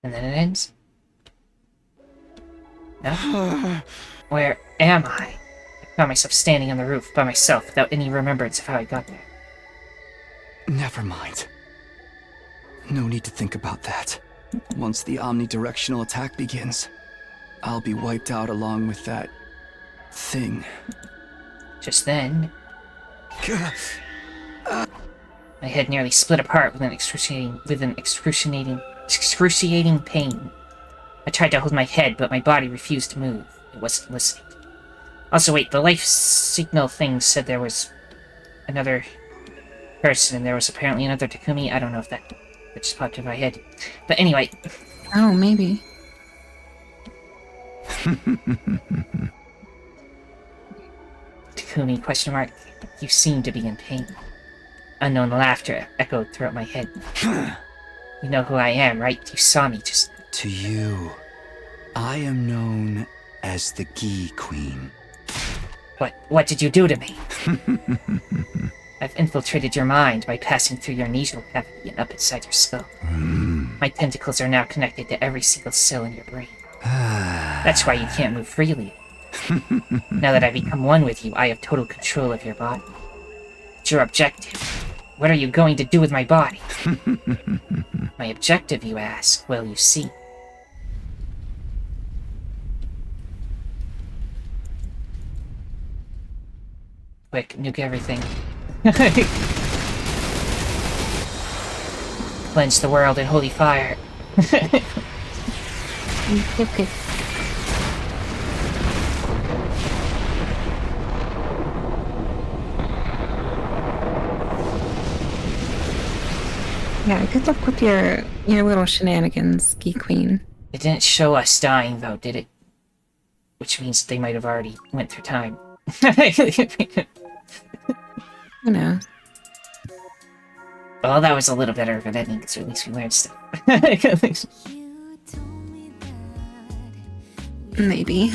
And then it ends? No? Where am I? I found myself standing on the roof by myself without any remembrance of how I got there. Never mind. No need to think about that. Once the omnidirectional attack begins, I'll be wiped out along with that thing. Just then, my head nearly split apart with an excruciating pain. I tried to hold my head, but my body refused to move. It wasn't listening. Also, wait, the life signal thing said there was another person, and there was apparently another Takumi. I don't know if that just popped in my head. But anyway. Oh, maybe. Takumi, question mark. You seem to be in pain. Unknown laughter echoed throughout my head. You know who I am, right? You saw me just... To you, I am known as the Gi Queen. What did you do to me? I've infiltrated your mind by passing through your nasal cavity and up inside your skull. My tentacles are now connected to every single cell in your brain. That's why you can't move freely. Now that I've become one with you, I have total control of your body. What's your objective? What are you going to do with my body? My objective, you ask? Well, you see. Quick, nuke everything. Cleanse the world in holy fire. Okay. Yeah, good luck with your little shenanigans, Geek Queen. It didn't show us dying, though, did it? Which means they might have already went through time. Who knows? Well, that was a little better of an ending, so at least we learned stuff. Maybe.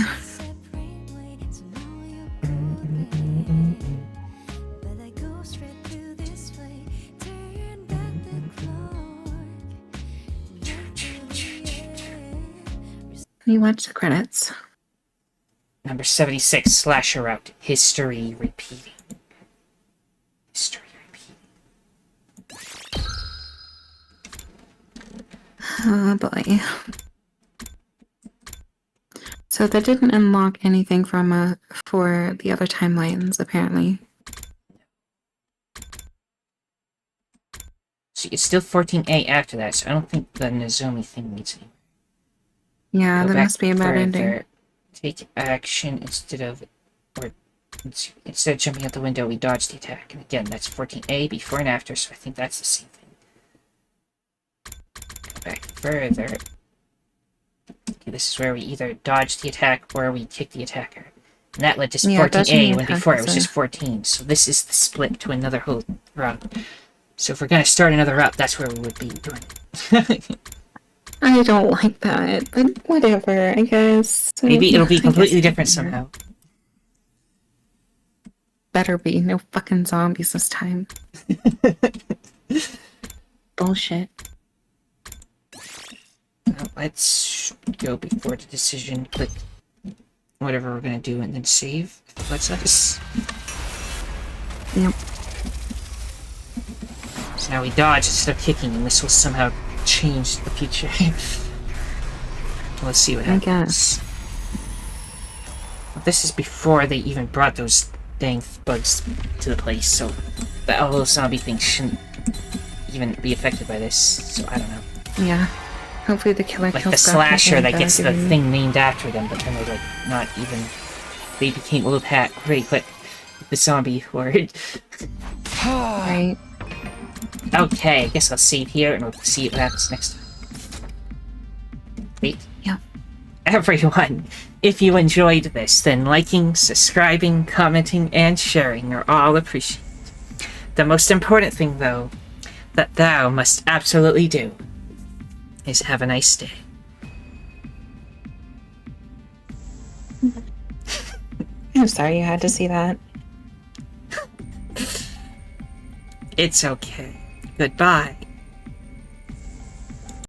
We watch the credits. Number 76, Slasher Route. History repeating. History repeating. Oh boy. So that didn't unlock anything from for the other timelines, apparently. So it's still 14A after that, so I don't think the Nozomi thing needs any. Yeah, Go that back must be a bad ending. further. Take action instead of jumping out the window, we dodge the attack. And again, that's 14A before and after, so I think that's the same thing. Go back further. Okay, this is where we either dodge the attack or we kick the attacker. And that led to 14A when before it was just 14. So this is the split to another whole route. So if we're gonna start another route, that's where we would be doing it. I don't like that, but whatever, I guess. Maybe it'll be completely different somehow. Better be. No fucking zombies this time. Bullshit. Now let's go before the decision, click whatever we're gonna do, and then save if it lets us. Yep. So now we dodge instead of kicking, and this will somehow change the future. Let's see what happens. I guess. Well, this is before they even brought those dang bugs to the place, so the little zombie thing shouldn't even be affected by this, so I don't know. Yeah. Hopefully the killer like kills the slasher and, that gets the giving- thing named after them, but then they're like not even. They became a little pat pretty quick. The zombie horde. Right. Okay, I guess I'll save here and we'll see what happens next time. Wait. Yeah. Everyone, if you enjoyed this, then liking, subscribing, commenting, and sharing are all appreciated. The most important thing, though, that thou must absolutely do is have a nice day. I'm sorry you had to see that. It's okay. Goodbye.